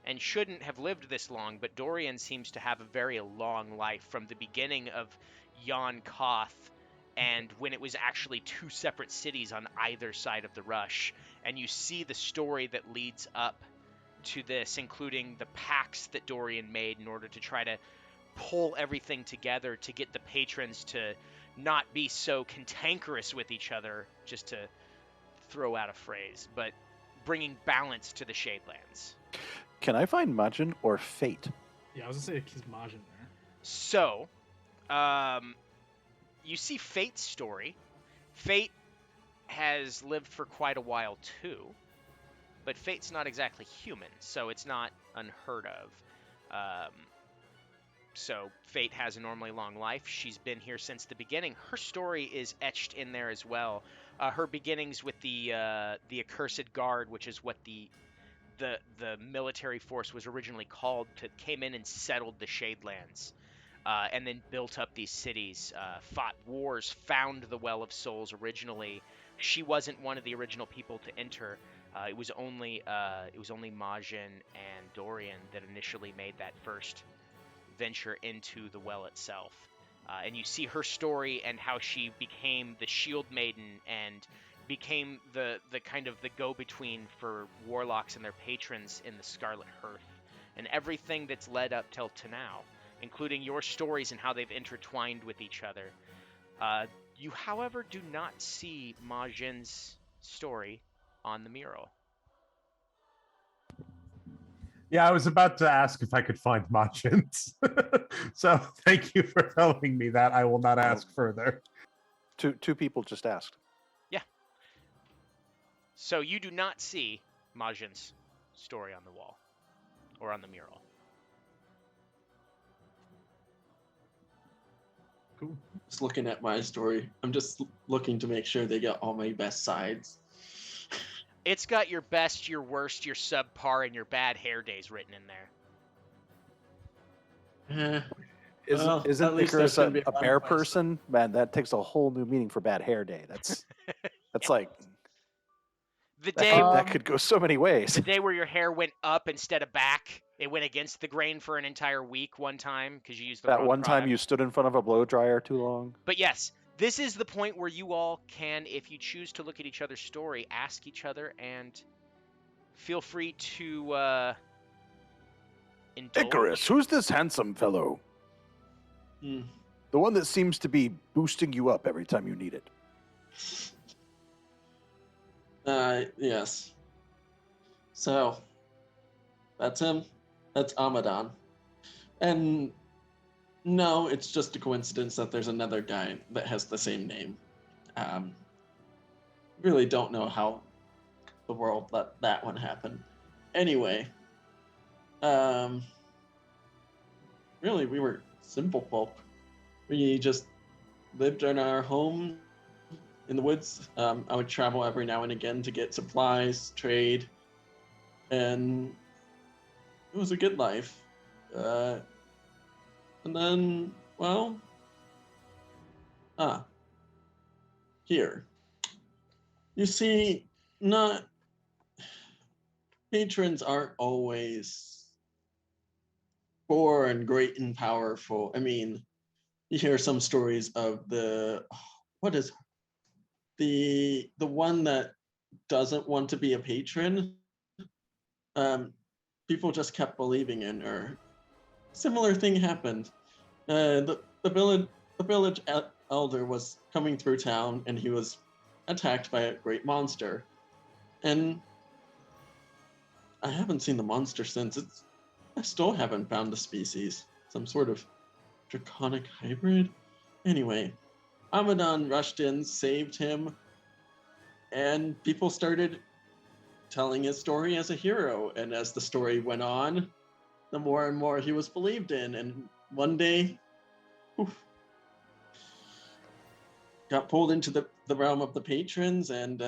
and shouldn't have lived this long, but Dorian seems to have a very long life from the beginning of Yon Koth and when it was actually 2 separate cities on either side of the Rush. And you see the story that leads up to this, including the pacts that Dorian made in order to try to pull everything together to get the patrons to not be so cantankerous with each other, just to throw out a phrase, but bringing balance to the Shadelands. Can I find Majin or Fate? Yeah, I was gonna say his Majin there. So, you see Fate's story. Fate has lived for quite a while too, but Fate's not exactly human, so it's not unheard of. So Fate has a normally long life. She's been here since the beginning. Her story is etched in there as well. Her beginnings with the Accursed Guard, which is what the military force was originally called, came in and settled the Shadelands, and then built up these cities, fought wars, found the Well of Souls originally. She wasn't one of the original people to enter. It was only Majin and Dorian that initially made that first venture into the well itself. And you see her story and how she became the Shield Maiden and became the kind of the go-between for warlocks and their patrons in the Scarlet Hearth, and everything that's led up till to now, including your stories and how they've intertwined with each other. You, however, do not see Majin's story on the mural. Yeah, I was about to ask if I could find Majin's. So thank you for telling me that. I will not ask further. Two people just asked. Yeah. So you do not see Majin's story on the wall or on the mural. Cool. Just looking at my story. I'm just looking to make sure they get all my best sides. It's got your best, your worst, your subpar, and your bad hair days written in there. Eh, well, Isn't at least Icarus there's gonna be a one bear place. person? Man, that takes a whole new meaning for bad hair day. That's like The that day, could, that could go so many ways. the day where your hair went up instead of back. It went against the grain for an entire week one time because you used the That wrong one time product. you stood in front of a blow dryer too long. But yes, this is the point where you all can, if you choose to look at each other's story, ask each other and feel free to indulge. Icarus, who's this handsome fellow? Hmm. The one that seems to be boosting you up every time you need it. Yes. So, that's him. That's Amadon. And no, it's just a coincidence that there's another guy that has the same name. Really don't know how the world let that one happen. Anyway, really, we were simple folk. We just lived in our home in the woods. I would travel every now and again to get supplies, trade, and it was a good life. And then, well, here. You see, not patrons aren't always poor and great and powerful. I mean, you hear some stories of what is the one that doesn't want to be a patron. People just kept believing in her. Similar thing happened. The village elder was coming through town, and he was attacked by a great monster. And I haven't seen the monster since. I still haven't found the species. Some sort of draconic hybrid. Anyway, Amadon rushed in, saved him, and people started telling his story as a hero. And as the story went on, the more and more he was believed in. And one day, got pulled into the realm of the patrons, and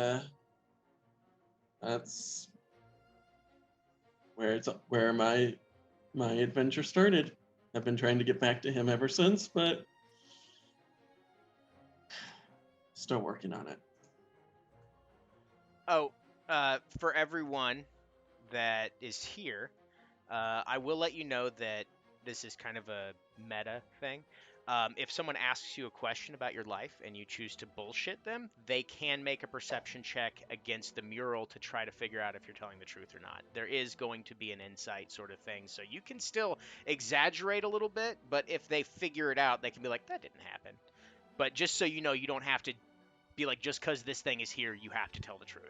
that's where my adventure started. I've been trying to get back to him ever since, but still working on it. Oh, for everyone that is here, I will let you know that this is kind of a meta thing. If someone asks you a question about your life and you choose to bullshit them, they can make a perception check against the mural to try to figure out if you're telling the truth or not. There is going to be an insight sort of thing, so you can still exaggerate a little bit, but if they figure it out, they can be like, that didn't happen. But just so you know, you don't have to be like, just because this thing is here, you have to tell the truth.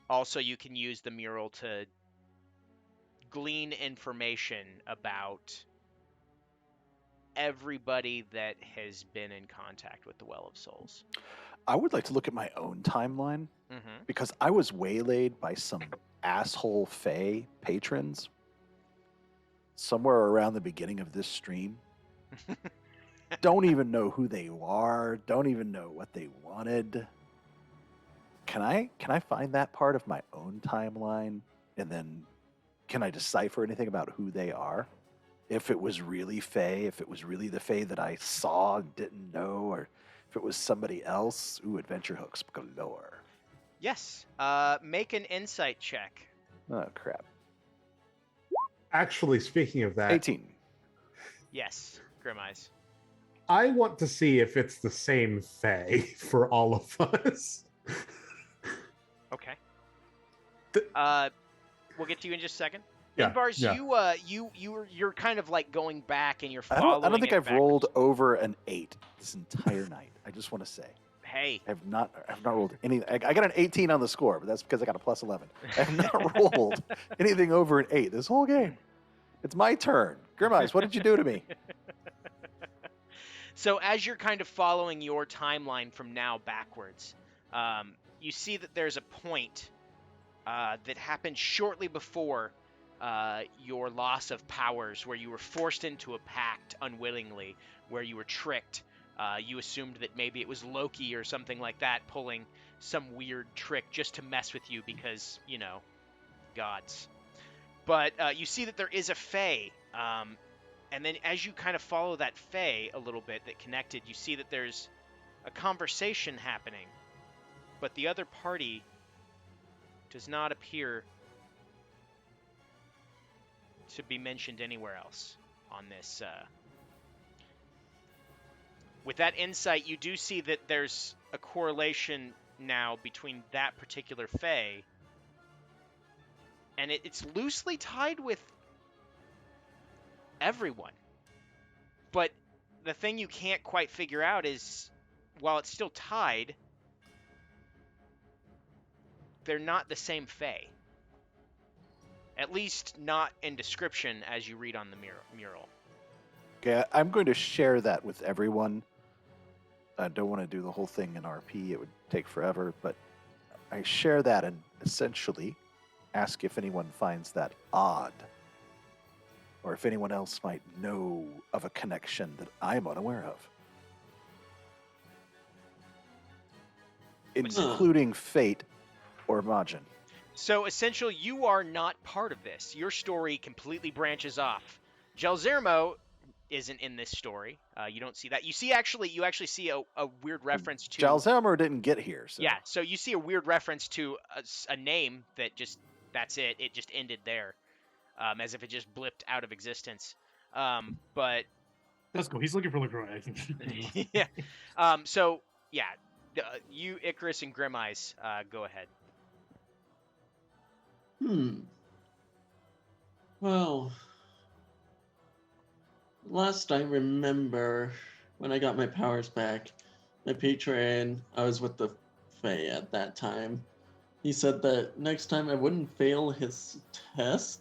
Also, you can use the mural to glean information about everybody that has been in contact with the Well of Souls. I would like to look at my own timeline Mm-hmm. because I was waylaid by some asshole Fae patrons somewhere around the beginning of this stream. Don't even know who they are. Don't even know what they wanted. Can I find that part of my own timeline, and then can I decipher anything about who they are? If it was really Fae, if it was really the Fae that I saw and didn't know, or if it was somebody else. Ooh, adventure hooks galore. Yes. Make an insight check. Oh, crap. Actually, speaking of that, 18. Yes, Grim Eyes. I want to see if it's the same Fae for all of us. Okay. The- We'll get to you in just a second. Yeah, Inbars, yeah. you're kind of like going back and you're I following. don't think it I've backwards. rolled over an 8 this entire night. I just want to say. Hey. I've not rolled any. I got an 18 on the score, but that's because I got a plus 11. I have not rolled anything over an 8 this whole game. It's my turn. Grimeyes, what did you do to me? So as you're kind of following your timeline from now backwards, you see that there's a point that happened shortly before your loss of powers, where you were forced into a pact unwillingly, where you were tricked. You assumed that maybe it was Loki or something like that pulling some weird trick just to mess with you because, gods. But you see that there is a Fae, and then as you kind of follow that Fae a little bit that connected, you see that there's a conversation happening, but the other party does not appear to be mentioned anywhere else on this. With that insight, you do see that there's a correlation now between that particular Fae, and it's loosely tied with everyone. But the thing you can't quite figure out is, while it's still tied, they're not the same Fae. At least not in description as you read on the mural. Okay, I'm going to share that with everyone. I don't want to do the whole thing in RP. It would take forever, but I share that and essentially ask if anyone finds that odd, or if anyone else might know of a connection that I'm unaware of. Including Fate or Majin. So, essentially, you are not part of this. Your story completely branches off. Gelzermo isn't in this story. You don't see that. You actually see a weird reference to... Jalzhammer didn't get here, so... Yeah, so you see a weird reference to a name that just... That's it. It just ended there. As if it just blipped out of existence. But... That's cool. He's looking for LaCroix, I think. Yeah. So, yeah. You, Icarus, and Grim Eyes, go ahead. Well, last I remember, when I got my powers back, my patron, I was with the Fae at that time. He said that next time I wouldn't fail his test.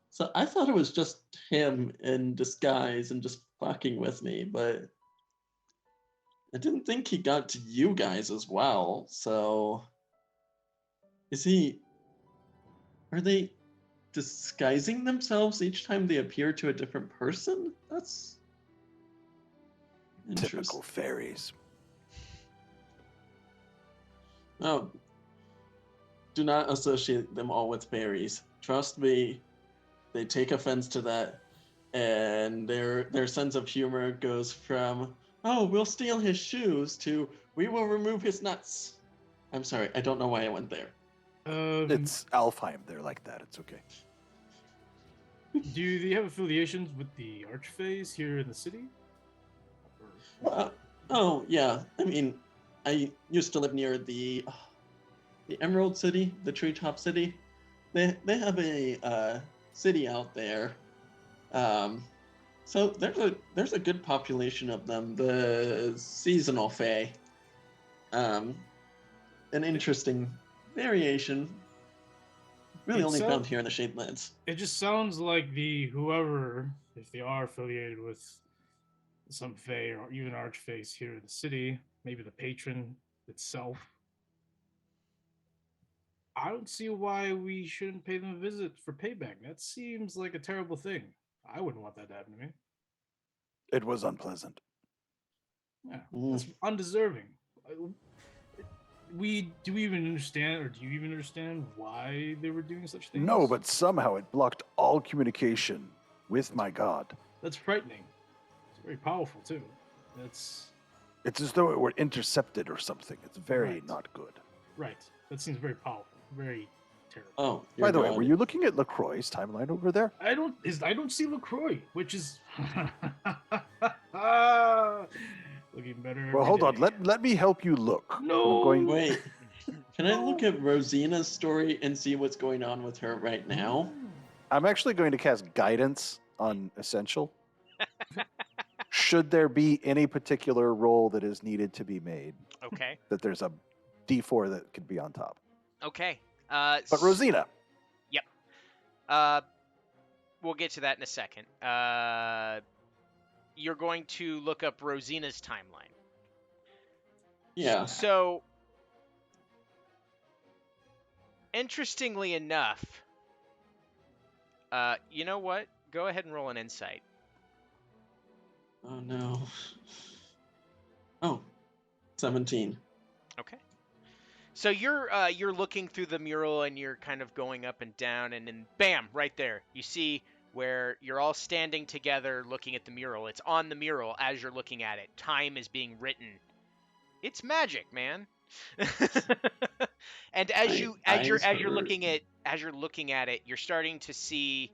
So I thought it was just him in disguise and just fucking with me, but I didn't think he got to you guys as well. So are they disguising themselves each time they appear to a different person? That's typical interesting. fairies. No, do not associate them all with fairies. Trust me, they take offense to that, and their sense of humor goes from, oh, we'll steal his shoes, to, we will remove his nuts. I'm sorry, I don't know why I went there. It's Alfheim. They're like that. It's okay. Do they have affiliations with the Archfays here in the city? Oh, yeah. I mean, I used to live near the Emerald City, the Treetop City. They have a city out there. So there's a good population of them. The seasonal Fae. An interesting variation. Really only found here in the Shadelands. It just sounds like whoever, if they are affiliated with some Fae or even Archfays here in the city, maybe the patron itself. I don't see why we shouldn't pay them a visit for payback. That seems like a terrible thing. I wouldn't want that to happen to me. It was unpleasant. Yeah, that's undeserving. Do we even understand, or do you even understand why they were doing such things? No, but somehow it blocked all communication with my god. That's frightening. It's very powerful too. It's as though it were intercepted or something. It's very not good. Right. That seems very powerful. Very terrible. Oh, by the way, were you looking at LaCroix's timeline over there? I don't see LaCroix, which is looking better. Well, hold on. Let me help you look. No. Wait. Can I look at Rosina's story and see what's going on with her right now? I'm actually going to cast guidance on Essential. Should there be any particular roll that is needed to be made? Okay. That there's a D4 that could be on top. Okay. But Rosina. Yep. We'll get to that in a second. You're going to look up Rosina's timeline. Yeah. So, interestingly enough, You know what? Go ahead and roll an insight. Oh no. Oh, 17. Okay. So you're looking through the mural and you're kind of going up and down, and then bam, right there, you see where you're all standing together looking at the mural. It's on the mural as you're looking at it. Time is being written. It's magic, man. And as you're looking at it, you're starting to see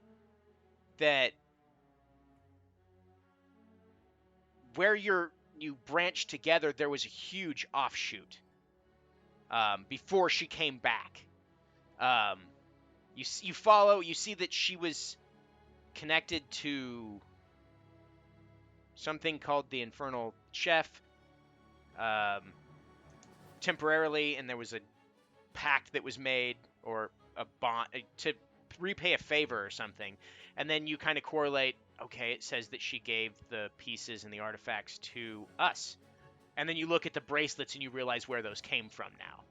that where you branched together, there was a huge offshoot. Before she came back, you see that she was connected to something called the Infernal Chef, temporarily, and there was a pact that was made, or a bond to repay a favor or something. And then you kind of correlate, okay, it says that she gave the pieces and the artifacts to us. And then you look at the bracelets and you realize where those came from now.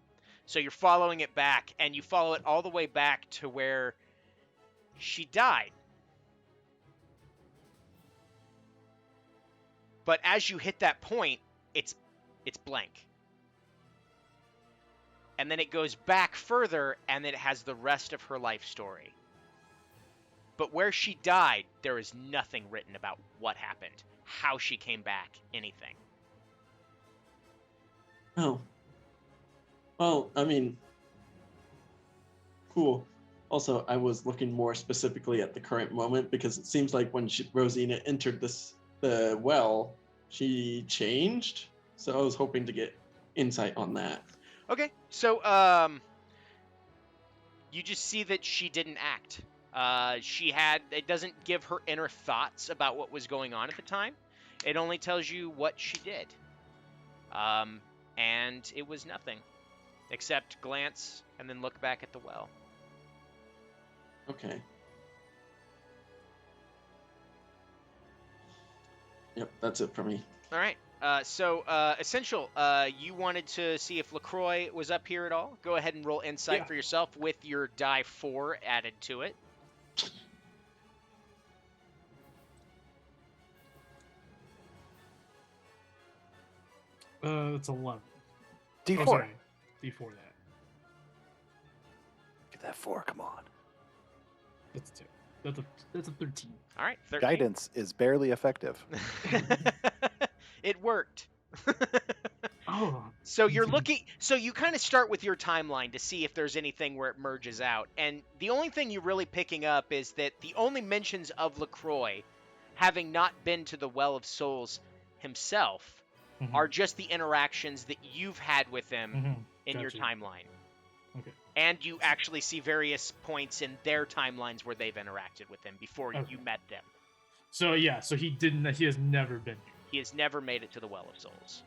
So you're following it back, and you follow it all the way back to where she died. But as you hit that point, it's blank. And then it goes back further, and it has the rest of her life story. But where she died, there is nothing written about what happened, how she came back, anything. Oh. Well, I mean, cool. Also, I was looking more specifically at the current moment, because it seems like when Rosina entered the well, she changed. So I was hoping to get insight on that. Okay, so you just see that she didn't act. It doesn't give her inner thoughts about what was going on at the time. It only tells you what she did. And it was nothing, except glance and then look back at the well. Okay. Yep, that's it for me. All right. So Essential, you wanted to see if LaCroix was up here at all. Go ahead and roll insight for yourself with your die 4 added to it. It's 11. D4. Oh, sorry. D4 that. Get that 4, come on. That's a 2. That's a 13. All right. 13. Guidance is barely effective. It worked. Oh. So you're looking. So you kind of start with your timeline to see if there's anything where it merges out, and the only thing you're really picking up is that the only mentions of LaCroix having not been to the Well of Souls himself are just the interactions that you've had with him in your timeline. Okay. And you actually see various points in their timelines where they've interacted with him before you met them. So yeah, he has never been here. He has never made it to the Well of Souls.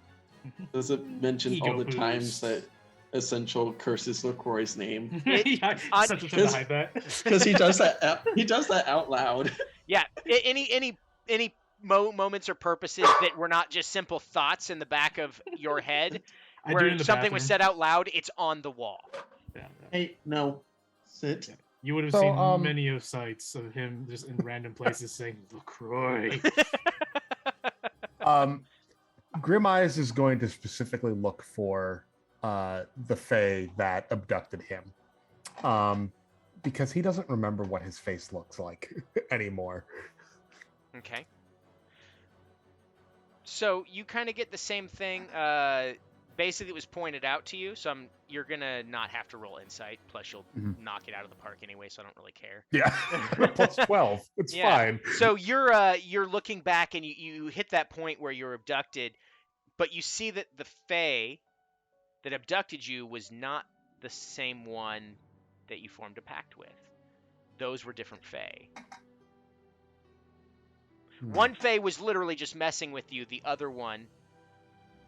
Does it mention Ego all the boost. times that Essential curses LaCroix's name? Yeah, Essential trying to hide that. Because he does that. He does that out loud. Yeah. Any moments or purposes that were not just simple thoughts in the back of your head, I do it where in the something was bathroom. said out loud, it's on the wall. Yeah. Hey, no, sit. Yeah. You would have So, seen many of sites of him just in random places saying LaCroix. Grim Eyes is going to specifically look for the Fae that abducted him, because he doesn't remember what his face looks like anymore. Okay. So you kind of get the same thing. Basically, it was pointed out to you, so you're gonna not have to roll insight. Plus, you'll knock it out of the park anyway, so I don't really care. Yeah, plus 12. It's fine. So you're looking back, and you hit that point where you're abducted, but you see that the Fae that abducted you was not the same one that you formed a pact with. Those were different Fae. One Fae was literally just messing with you. The other one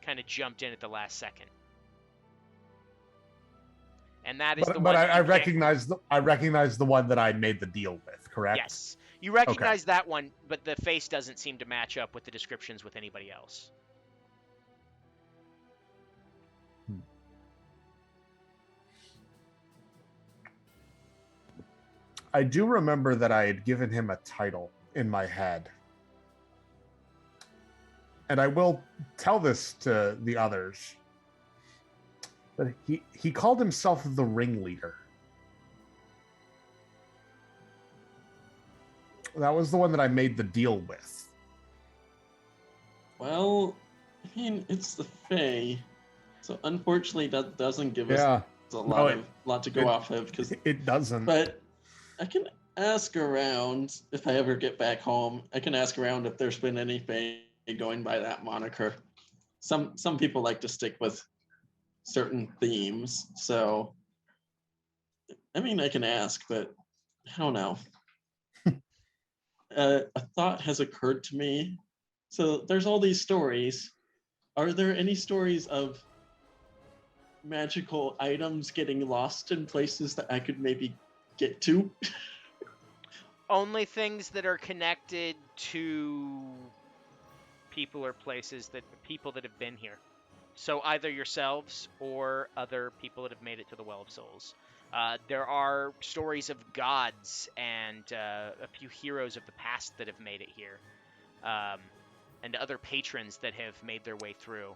kind of jumped in at the last second. And that is the one. But I recognize the one that I made the deal with, correct? Yes. You recognize that one, but the face doesn't seem to match up with the descriptions with anybody else. I do remember that I had given him a title in my head. And I will tell this to the others. But he called himself the ringleader. That was the one that I made the deal with. Well, I mean, it's the Fae, so unfortunately that doesn't give us a lot to go off of. Because it doesn't. But I can ask around if I ever get back home. I can ask around if there's been any Fae going by that moniker. Some people like to stick with certain themes, so I mean, I can ask, but I don't know. A thought has occurred to me. So there's all these stories. Are there any stories of magical items getting lost in places that I could maybe get to? Only things that are connected to people or places that have been here. So either yourselves or other people that have made it to the Well of Souls. There are stories of gods and a few heroes of the past that have made it here. And other patrons that have made their way through,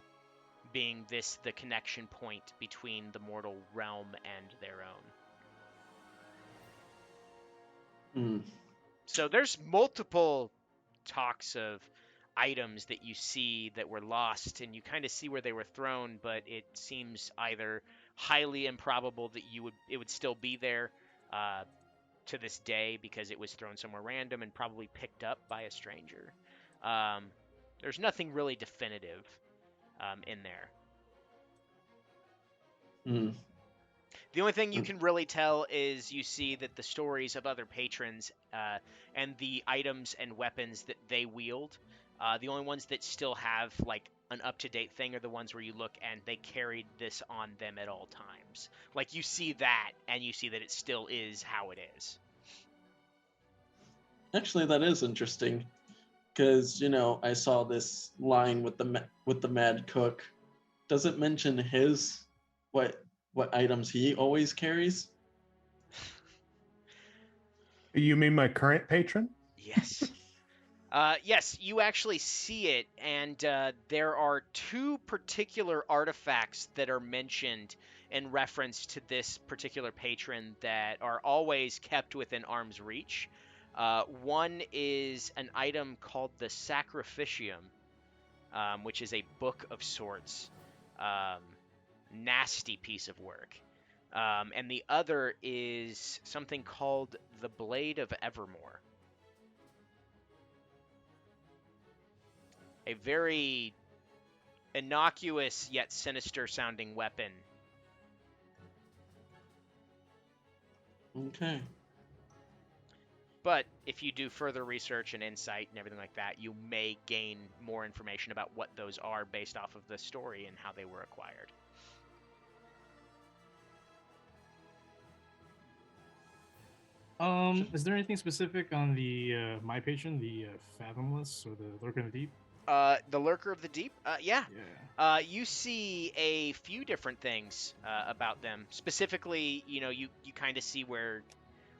being this the connection point between the mortal realm and their own. So there's multiple talks of items that you see that were lost, and you kind of see where they were thrown, but it seems either highly improbable that it would still be there to this day because it was thrown somewhere random and probably picked up by a stranger. There's nothing really definitive in there. The only thing you can really tell is you see that the stories of other patrons and the items and weapons that they wield, the only ones that still have like an up-to-date thing are the ones where you look and they carried this on them at all times. Like you see that and you see that it still is how it is. Actually, that is interesting. Because, I saw this line with the Mad Cook. Does it mention what items he always carries? You mean my current patron? Yes. Yes, you actually see it, and there are two particular artifacts that are mentioned in reference to this particular patron that are always kept within arm's reach. One is an item called the Sacrificium, which is a book of sorts. Nasty piece of work. And the other is something called the Blade of Evermore. A very innocuous yet sinister sounding weapon. Okay. But if you do further research and insight and everything like that, you may gain more information about what those are based off of the story and how they were acquired. Is there anything specific on the my patron, the Fathomless or the Lurker of the Deep? The Lurker of the Deep? Yeah. You see a few different things about them. Specifically, you kind of see where,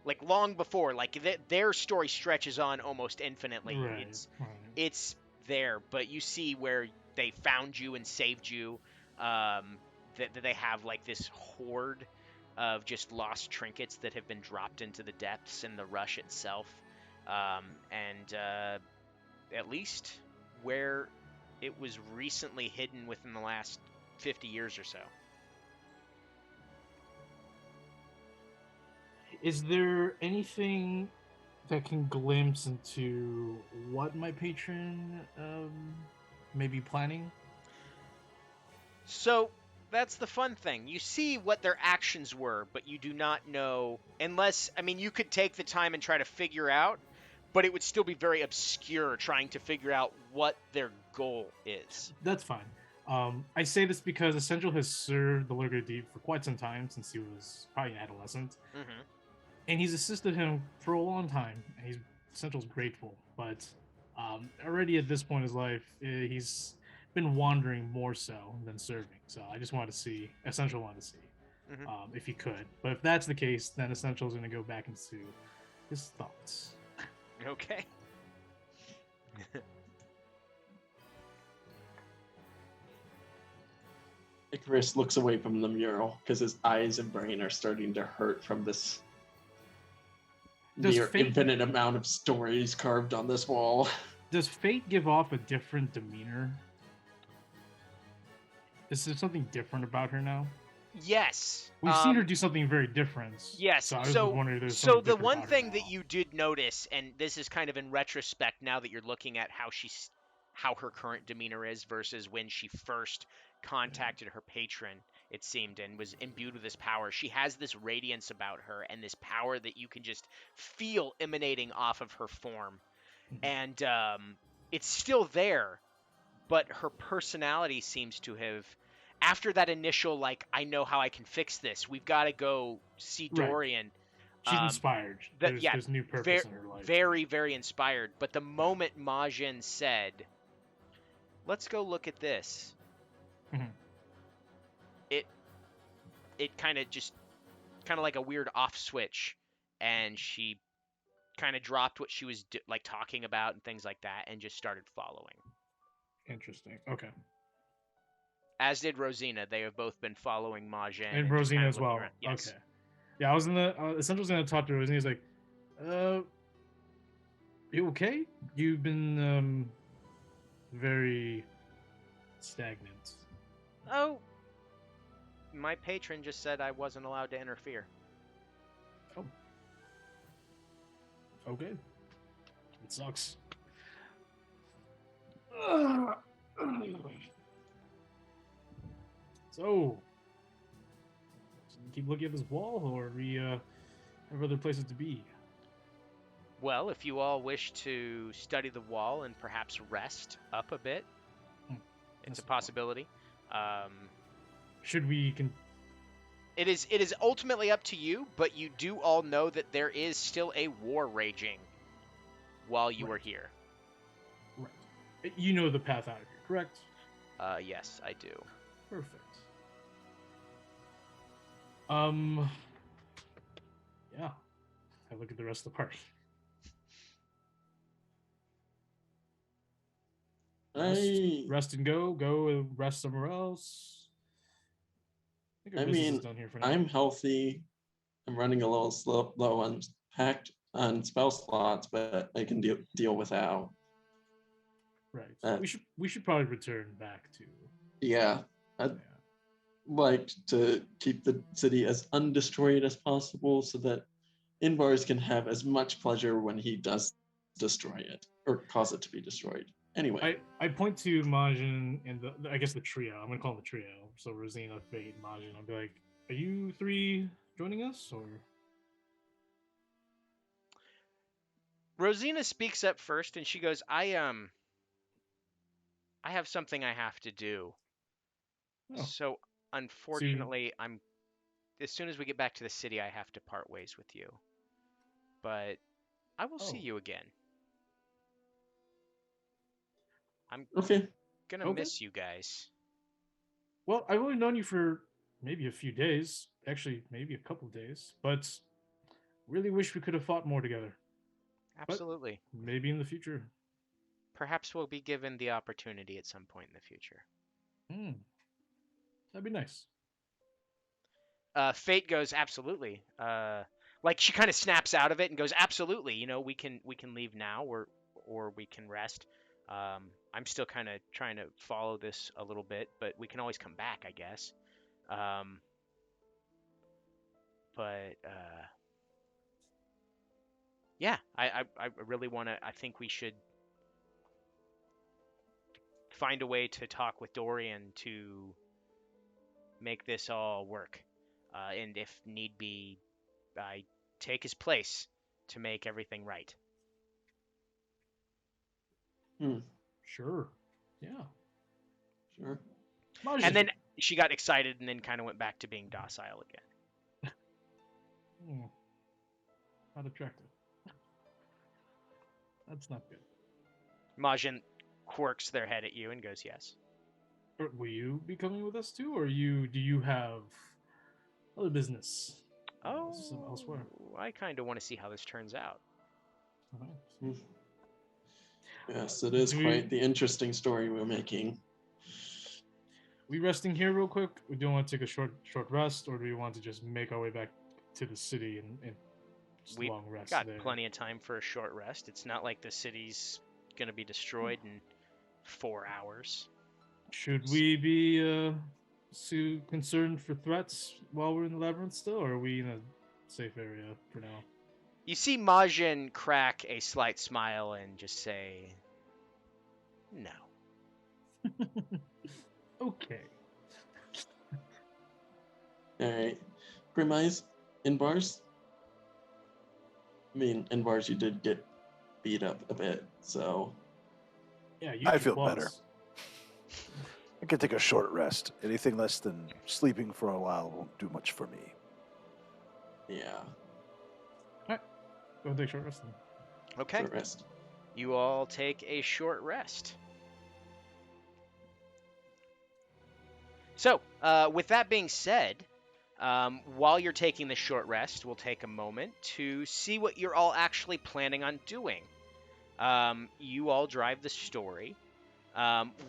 like, long before, like, their story stretches on almost infinitely. Right. It's there, but you see where they found you and saved you. That they have, like, this horde of just lost trinkets that have been dropped into the depths in the rush itself. And at least where it was recently hidden within the last 50 years or so. Is there anything that can glimpse into what my patron may be planning? So that's the fun thing. You see what their actions were, but you do not know unless, you could take the time and try to figure out, but it would still be very obscure trying to figure out what their goal is. That's fine. I say this because Essential has served the Lurker Deep for quite some time, since he was probably an adolescent. Mm-hmm. And he's assisted him for a long time. And Essential's grateful, but already at this point in his life, he's been wandering more so than serving. So I just wanted to see, Essential wanted to see, if he could. But if that's the case, then Essential's going to go back into his thoughts. Okay. Icarus looks away from the mural because his eyes and brain are starting to hurt from this Does near fate- infinite amount of stories carved on this wall. Does Fate give off a different demeanor? Is there something different about her now? Yes. We've seen her do something very different. Yes. So I was So, wondering if there's so something the different one about her thing that now. you did notice, and this is kind of in retrospect now that you're looking at how her current demeanor is versus when she first contacted her patron, it seemed, and was imbued with this power. She has this radiance about her and this power that you can just feel emanating off of her form. And it's still there, but her personality seems to have, after that initial, like, I know how I can fix this, we've got to go see Right. Dorian. She's inspired. There's new purpose in her life. Very, very inspired. But the moment Majin said, let's go look at this, Mhm. it kind of like a weird off switch, and she kind of dropped what she was like talking about and things like that, and just started following. Interesting. Okay. As did Rosina. They have both been following Majin. And just Rosina kind of as looking well. around. Yes. Okay. Yeah, I was in the Essential was gonna talk to Rosina. He's like, you okay? You've been very stagnant. Oh, my patron just said I wasn't allowed to interfere. Oh. Okay. It sucks. So, keep looking at this wall, or we have other places to be? Well, if you all wish to study the wall and perhaps rest up a bit, it's That's a possibility. Should we? It is ultimately up to you, but you do all know that there is still a war raging while you are here. Right. You know the path out of here, correct? Yes, I do. Perfect. Yeah. I look at the rest of the party. Rest and go. Go and rest somewhere else. I think our business is done here for now. I'm healthy. I'm running a little low on packed on spell slots, but I can deal without. Right. We should probably return back to. Yeah. I'd like to keep the city as undestroyed as possible so that Inbars can have as much pleasure when he does destroy it or cause it to be destroyed. Anyway. I point to Majin and I guess the trio. I'm gonna call them the trio. So Rosina, Fate, Majin. I'll be like, are you three joining us, or? Rosina speaks up first, and she goes, I have something I have to do. Oh. So unfortunately, as soon as we get back to the city, I have to part ways with you. But I will see you again. I'm gonna miss you guys. Well, I've only known you for maybe a few days. Actually, maybe a couple days. But really wish we could have fought more together. Absolutely. But maybe in the future. Perhaps we'll be given the opportunity at some point in the future. That'd be nice. Fate goes, absolutely. Like she kind of snaps out of it and goes, absolutely. You know, we can leave now, or we can rest. I'm still kind of trying to follow this a little bit, but we can always come back, I guess. Yeah, I really want to. I think we should find a way to talk with Dorian to make this all work. And if need be, I take his place to make everything right. Sure. Yeah. Sure. Majin. And then she got excited and then kind of went back to being docile again. Not attractive. That's not good. Majin quirks their head at you and goes, yes. Will you be coming with us too, or do you have other business? Oh, elsewhere. I kind of want to see how this turns out. Okay. Yes, it is Do we- quite the interesting story we're making. We resting here real quick? We do want to take a short rest, or do we want to just make our way back to the city and just We've long rest got there? plenty of time for a short rest. It's not like the city's going to be destroyed in 4 hours. Should we be concerned for threats while we're in the labyrinth still, or are we in a safe area for now? You see Majin crack a slight smile and just say, no. Okay. All right, Grim Eyes, in bars. I mean, in bars you did get beat up a bit, so Yeah, you I can feel pause. better. I can take a short rest. Anything less than sleeping for a while won't do much for me. yeah, Go take a short rest then. Okay. short rest. You all take a short rest. So, with that being said, while you're taking this short rest, we'll take a moment to see what you're all actually planning on doing. You all drive the story.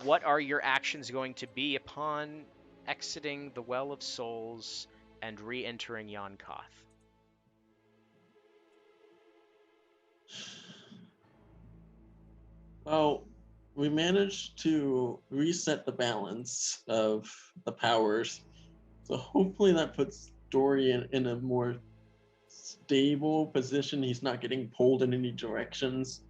What are your actions going to be upon exiting the Well of Souls and re-entering Yonkoth? Well, we managed to reset the balance of the powers, so hopefully that puts Dorian in a more stable position. He's not getting pulled in any directions.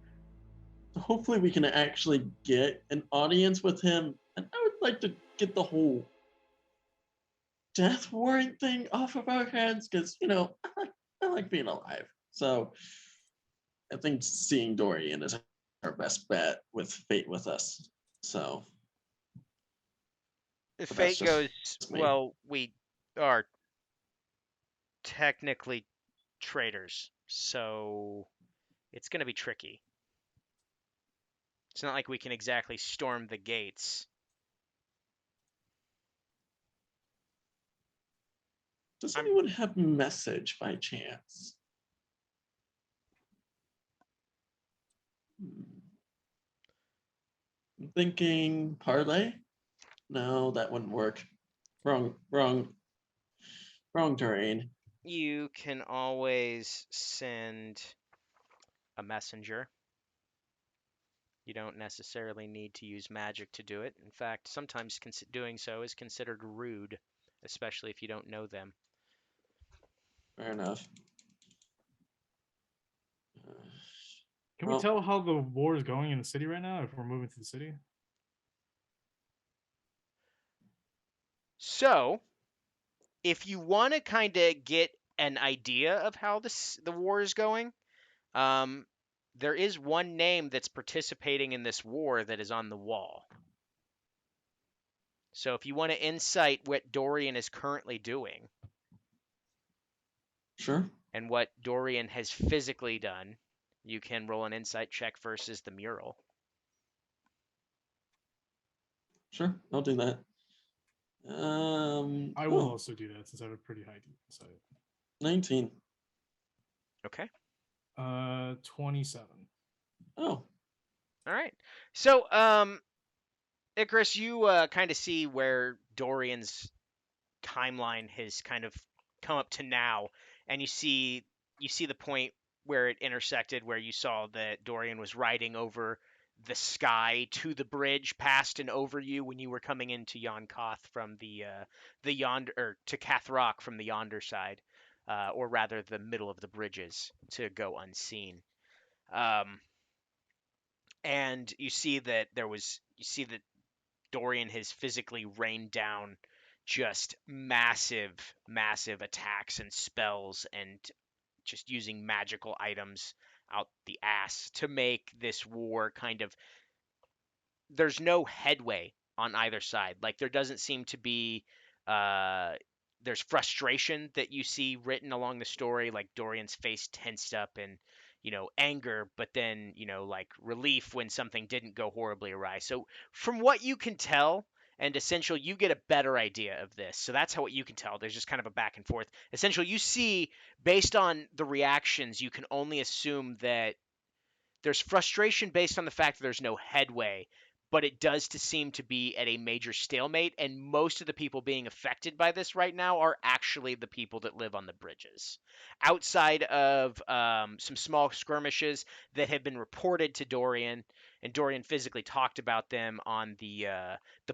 So hopefully we can actually get an audience with him, and I would like to get the whole death warrant thing off of our hands, because I like being alive. So I think seeing Dorian is our best bet with fate with us. So If But that's fate just goes, me. well, we are technically traitors, so it's going to be tricky. It's not like we can exactly storm the gates. Does anyone have message by chance? I'm thinking parlay. No, that wouldn't work. Wrong terrain. You can always send a messenger. You don't necessarily need to use magic to do it. In fact, sometimes doing so is considered rude, especially if you don't know them. Fair enough. Can we Well, tell how the war is going in the city right now if we're moving to the city? So, if you want to kind of get an idea of how the war is going, there is one name that's participating in this war that is on the wall. So if you want to insight what Dorian is currently doing sure. and what Dorian has physically done, you can roll an insight check versus the mural. Sure, I'll do that. I will also do that since I have a pretty high insight. 19. Okay. 27. Oh, All right. So, Icarus, you kind of see where Dorian's timeline has kind of come up to now, and you see the point where it intersected, where you saw that Dorian was riding over the sky to the bridge past and over you when you were coming into Yonkoth from the yonder, or to Kathrock from the yonder side, or rather the middle of the bridges to go unseen. And you see that Dorian has physically rained down just massive, massive attacks and spells and just using magical items out the ass to make this war kind of. There's no headway on either side. Like, there doesn't seem to be. There's frustration that you see written along the story, like Dorian's face tensed up and, anger, but then, like relief when something didn't go horribly awry. So, from what you can tell, And Essential, you get a better idea of this. So that's how what you can tell. There's just kind of a back and forth. Essential, you see, based on the reactions, you can only assume that there's frustration based on the fact that there's no headway, but it does seem to be at a major stalemate, and most of the people being affected by this right now are actually the people that live on the bridges. Outside of some small skirmishes that have been reported to Dorian, and Dorian physically talked about them on the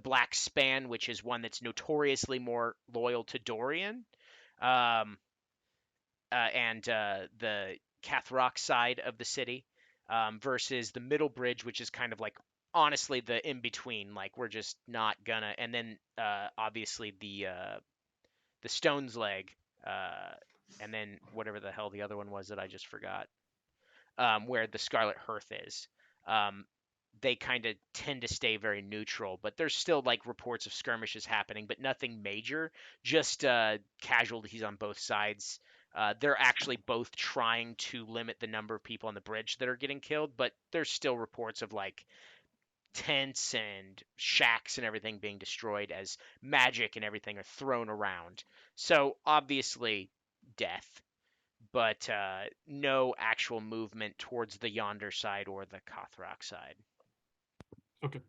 Black Span, which is one that's notoriously more loyal to Dorian, and the Cathrock side of the city, versus the Middle Bridge, which is kind of like honestly the in between. Like we're just not gonna, and then obviously the Stone's Leg, and then whatever the hell the other one was that I just forgot, where the Scarlet Hearth is. They kind of tend to stay very neutral, but there's still like reports of skirmishes happening, but nothing major, just casualties on both sides. They're actually both trying to limit the number of people on the bridge that are getting killed, but there's still reports of like tents and shacks and everything being destroyed as magic and everything are thrown around. So obviously death, but no actual movement towards the Yonder side or the Kothrak side. Okay.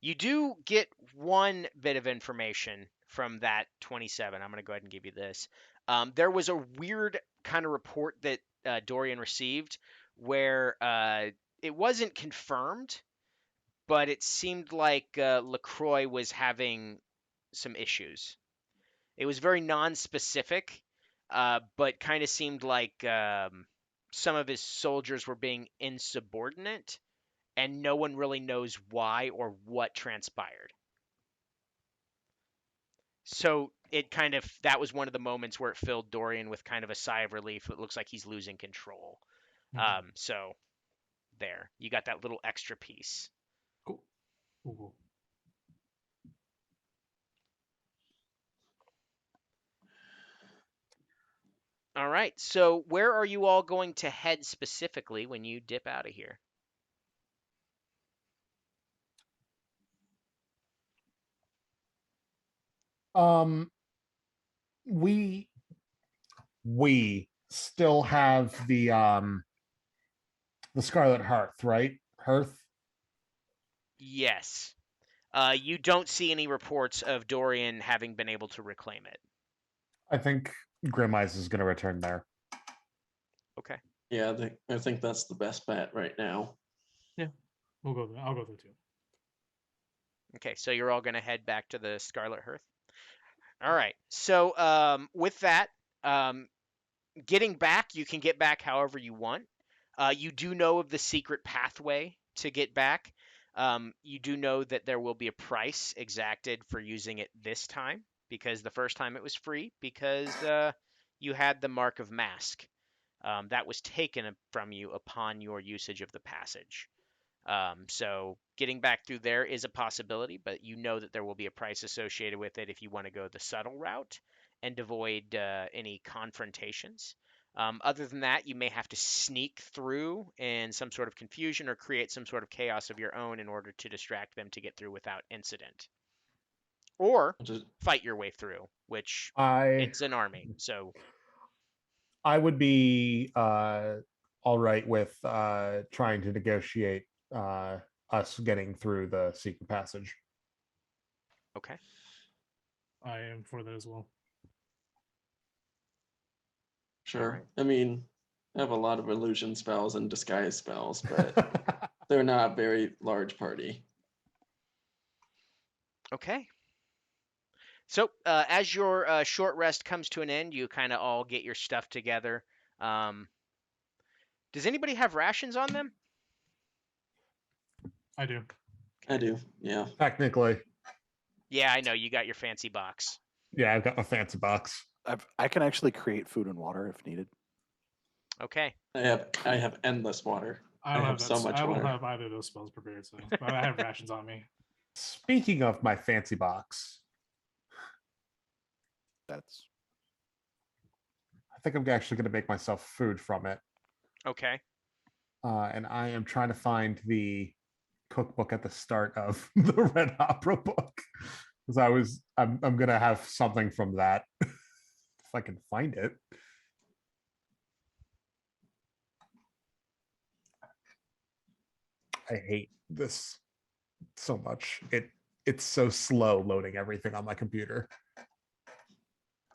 You do get one bit of information from that 27. I'm going to go ahead and give you this. There was a weird kind of report that Dorian received where it wasn't confirmed, but it seemed like LaCroix was having some issues. It was very non-specific, but kind of seemed like some of his soldiers were being insubordinate, and no one really knows why or what transpired. So it kind of, that was one of the moments where it filled Dorian with kind of a sigh of relief. It looks like he's losing control. Okay. So there, you got that little extra piece. Cool. Cool. All right. So where are you all going to head specifically when you dip out of here? We still have the Scarlet Hearth, right? Hearth. Yes. You don't see any reports of Dorian having been able to reclaim it. I think Grim Eyes is going to return there. Okay. Yeah, I think that's the best bet right now. Yeah, we'll go there. I'll go there too. Okay, so you're all going to head back to the Scarlet Hearth. All right. So with that, getting back, you can get back however you want. You do know of the secret pathway to get back. You do know that there will be a price exacted for using it this time, because the first time it was free because you had the Mark of Mask. That was taken from you upon your usage of the passage. So getting back through there is a possibility, but you know that there will be a price associated with it if you want to go the subtle route and avoid any confrontations. Other than that, you may have to sneak through in some sort of confusion or create some sort of chaos of your own in order to distract them to get through without incident. Or fight your way through, which it's an army, so I would be all right with trying to negotiate us getting through the secret passage. okay. I am for that as well. Sure. Right. I mean, I have a lot of illusion spells and disguise spells, but they're not a very large party. Okay. So as your short rest comes to an end, you kind of all get your stuff together. Does anybody have rations on them? I do. I do, yeah. Technically. Yeah, I know. You got your fancy box. Yeah, I've got my fancy box. I can actually create food and water if needed. Okay. I have endless water. I don't have so much I don't water. have either of those spells prepared, so but I have rations on me. Speaking of my fancy box, That's I think I'm actually going to make myself food from it. Okay. And I am trying to find the cookbook at the start of the Red Opera book because I'm gonna have something from that if I can find it. I hate this so much. It's so slow loading everything on my computer.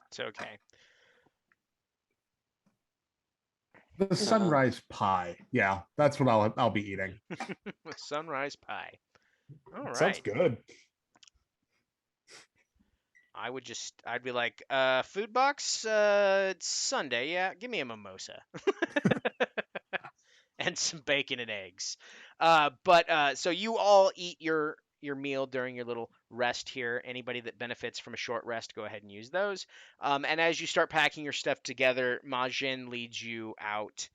It's okay. The sunrise pie. Yeah, that's what I'll be eating. Sunrise pie. All right. Sounds good. I'd be like, food box, it's Sunday, yeah, give me a mimosa. And some bacon and eggs. So you all eat your meal during your little rest here. Anybody that benefits from a short rest, go ahead and use those. And as you start packing your stuff together, Majin leads you out.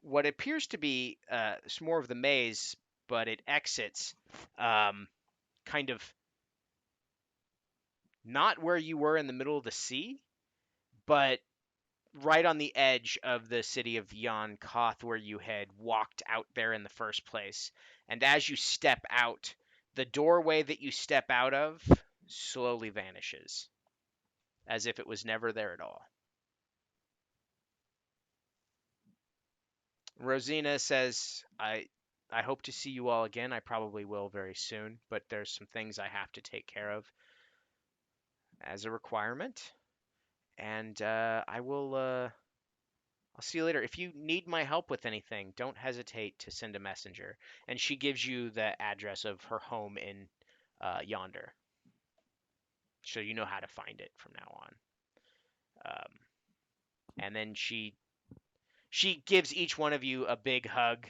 What appears to be it's more of the maze, but it exits kind of not where you were in the middle of the sea, but right on the edge of the city of Yon Koth where you had walked out there in the first place. And as you step out, the doorway that you step out of slowly vanishes, as if it was never there at all. Rosina says, I hope to see you all again. I probably will very soon, but there's some things I have to take care of as a requirement. And I'll see you later. If you need my help with anything, don't hesitate to send a messenger. And she gives you the address of her home in yonder, so you know how to find it from now on. And then she gives each one of you a big hug,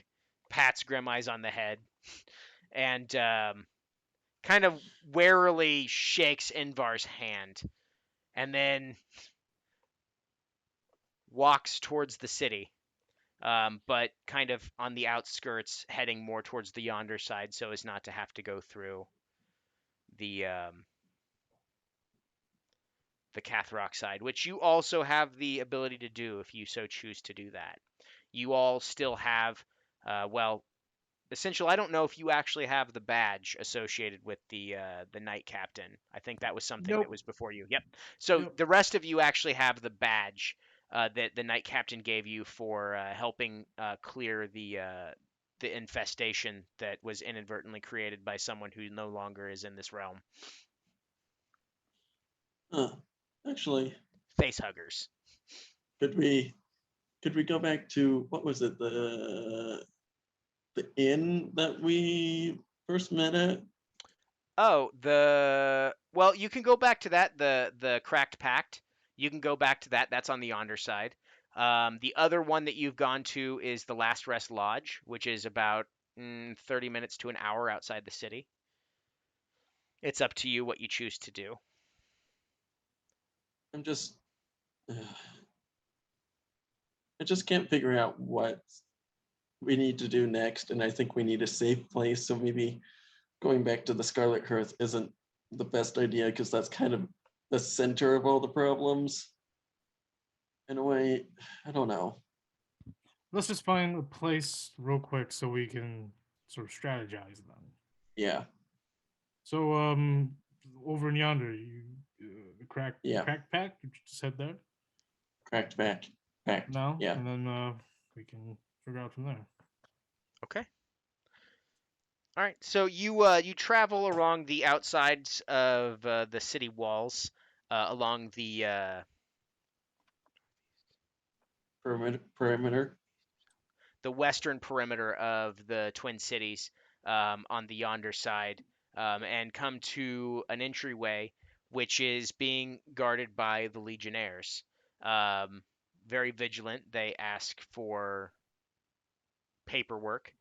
pats Grim Eyes on the head, and kind of warily shakes Invar's hand, and then walks towards the city. But kind of on the outskirts, heading more towards the yonder side, so as not to have to go through the Cathrock side, which you also have the ability to do if you so choose to do that. You all still have, Essential. I don't know if you actually have the badge associated with the Knight Captain. I think that was something that was before you. Yep. So the rest of you actually have the badge that the Knight Captain gave you for helping clear the infestation that was inadvertently created by someone who no longer is in this realm. Actually, Face huggers. could we go back to what was it, the inn that we first met at? Oh, you can go back to that, the Cracked Pact. You can go back to that. That's on the yonder side. The other one that you've gone to is the Last Rest Lodge, which is about 30 minutes to an hour outside the city. It's up to you what you choose to do. I just can't figure out what we need to do next, and I think we need a safe place. So maybe going back to the Scarlet Hearth isn't the best idea because that's kind of the center of all the problems. In a way, I don't know. Let's just find a place real quick so we can sort of strategize then. Yeah. So, over in yonder, the cracked pack. You just head there. Cracked pack. No. Yeah. And then we can figure out from there. Okay. All right. So you travel along the outsides of the city walls, along the perimeter. The western perimeter of the Twin Cities, on the yonder side, and come to an entryway which is being guarded by the Legionnaires. Very vigilant. They ask for paperwork.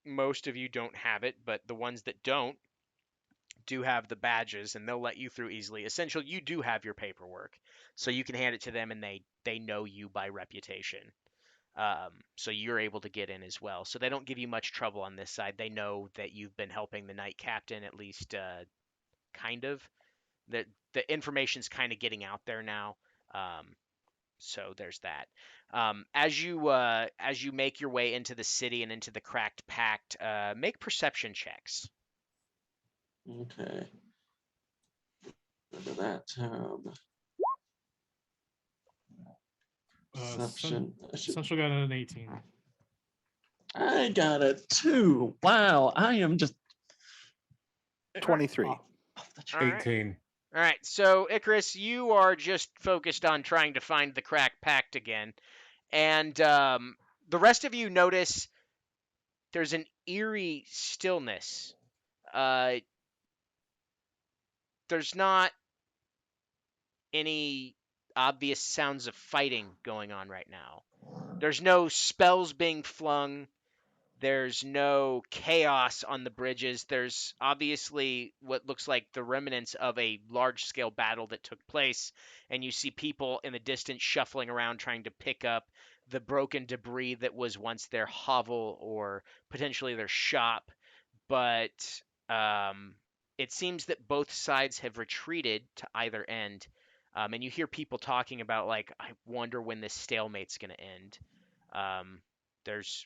Most of you don't have it, but the ones that don't do have the badges, and they'll let you through easily. Essentially, you do have your paperwork, so you can hand it to them, and they know you by reputation. So you're able to get in as well. So they don't give you much trouble on this side. They know that you've been helping the Knight Captain, at least kind of. The information's kind of getting out there now. So there's that. As you make your way into the city and into the Cracked Pact, make perception checks. Okay. Go to that tab. Perception. Central got an 18. I got a 2. Wow, I am just 23. off the chart. All right. 18. All right, so Icarus, you are just focused on trying to find the Cracked Pact again, and the rest of you notice there's an eerie stillness. There's not any obvious sounds of fighting going on right now. There's no spells being flung. There's no chaos on the bridges. There's obviously what looks like the remnants of a large-scale battle that took place, and you see people in the distance shuffling around trying to pick up the broken debris that was once their hovel or potentially their shop. But it seems that both sides have retreated to either end. And you hear people talking about, like, I wonder when this stalemate's going to end. There's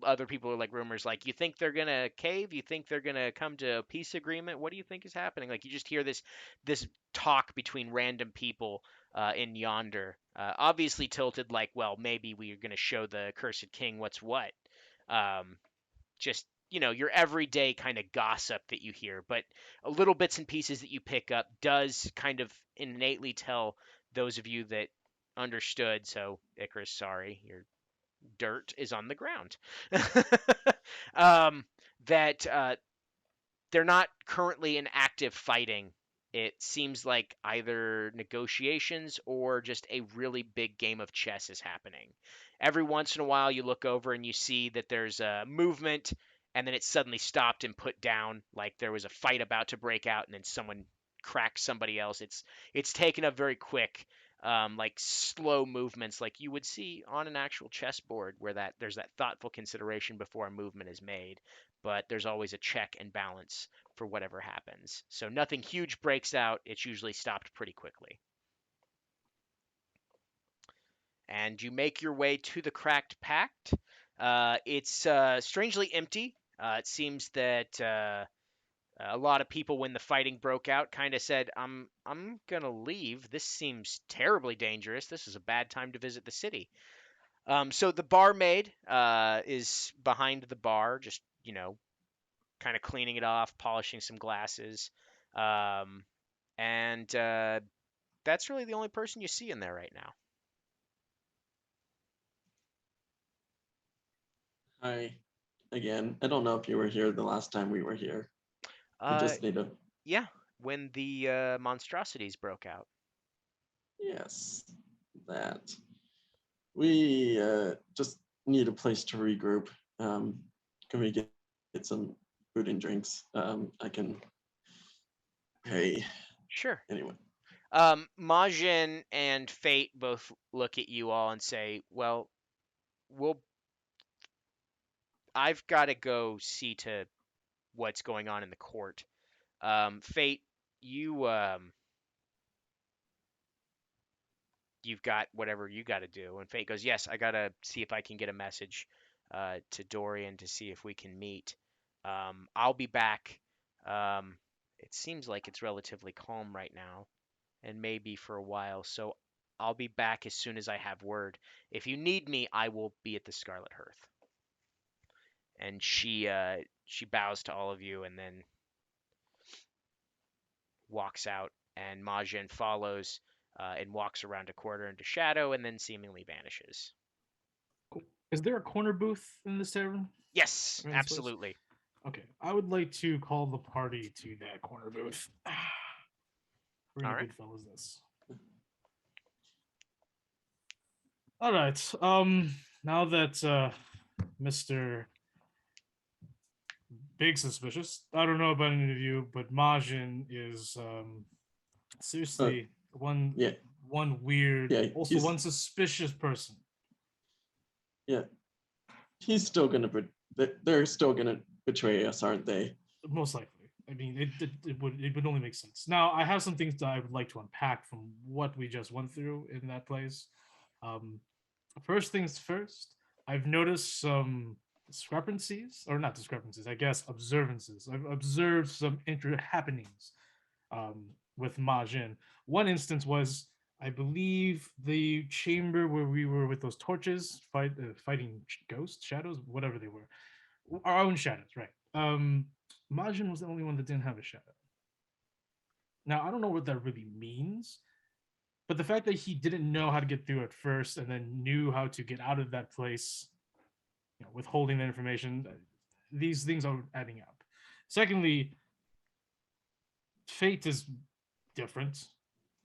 other people are like rumors like, you think they're gonna cave? You think they're gonna come to a peace agreement? What do you think is happening? Like, you just hear this talk between random people in yonder, obviously tilted like, well, maybe we're gonna show the Cursed King what's what. Just your everyday kind of gossip that you hear, but little bits and pieces that you pick up does kind of innately tell those of you that understood. So Icarus, sorry, you're dirt is on the ground. That they're not currently in active fighting. It seems like either negotiations or just a really big game of chess is happening. Every once in a while, you look over and you see that there's a movement, and then it's suddenly stopped and put down, like there was a fight about to break out, and then someone cracks somebody else. It's taken up very quick, like slow movements, like you would see on an actual chessboard, where there's that thoughtful consideration before a movement is made, but there's always a check and balance for whatever happens. So nothing huge breaks out. It's usually stopped pretty quickly. And you make your way to the Cracked Pact. It's strangely empty. It seems that a lot of people, when the fighting broke out, kind of said, I'm gonna leave. This seems terribly dangerous. This is a bad time to visit the city. So the barmaid is behind the bar, just kind of cleaning it off, polishing some glasses, and that's really the only person you see in there right now. Hi. Again, I don't know if you were here the last time we were here. We just need to. Yeah, when the monstrosities broke out. Yes, that. We just need a place to regroup. Can we get some food and drinks? I can pay. Sure. Anyway. Majin and Fate both look at you all and say, well, I've got to go see to what's going on in the court. Fate, you've got whatever you got to do. And Fate goes, yes, I got to see if I can get a message to Dorian to see if we can meet. I'll be back. It seems like it's relatively calm right now, and maybe for a while. So I'll be back as soon as I have word. If you need me, I will be at the Scarlet Hearth. And she bows to all of you and then walks out. And Majin follows and walks around a quarter into shadow and then seemingly vanishes. Cool. Is there a corner booth in this tavern? Yes, absolutely. Okay, I would like to call the party to that corner booth. Pretty good fellow is this. All right. Now that Mr. Big Suspicious, I don't know about any of you, but Majin is seriously one weird, also one suspicious person. Yeah, he's still gonna. They're still gonna betray us, aren't they? Most likely. I mean, it would only make sense. Now, I have some things that I would like to unpack from what we just went through in that place. Um, First things first, I've noticed some discrepancies, or not discrepancies, I guess observances. I've observed some happenings with Majin. One instance was, I believe, the chamber where we were with those torches, fighting ghosts, shadows, whatever they were, our own shadows, right? Majin was the only one that didn't have a shadow. Now, I don't know what that really means, but the fact that he didn't know how to get through at first and then knew how to get out of that place, withholding the information, these things are adding up. Secondly, Fate is different.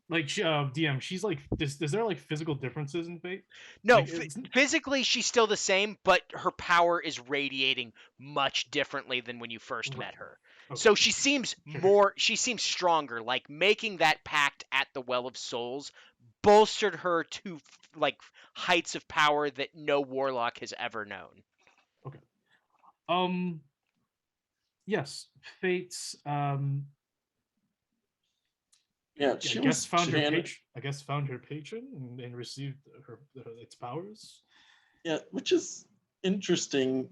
Like DM, she's like, is there like physical differences in Fate? No, Like, physically she's still the same, but her power is radiating much differently than when you first met her. Okay. So she seems Sure. she seems stronger. Like making that pact at the Well of Souls bolstered her to like heights of power that no warlock has ever known. Okay. Yes, Fate's Yeah, I she guess was found her patron and received its powers. Yeah, which is interesting.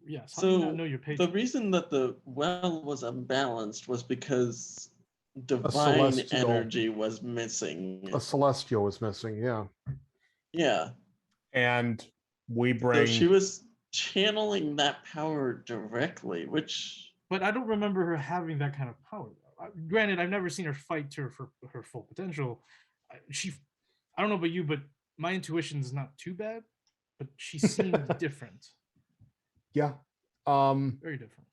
Yes. How do you not So know your the patron? reason that the well was unbalanced was because divine celestial. energy was missing. A celestial was missing, yeah. Yeah. And we So bring. she was channeling that power directly, which. But I don't remember her having that kind of power. Granted, I've never seen her fight to her full potential. I don't know about you, but my intuition is not too bad. But she seemed different. Yeah. Very different.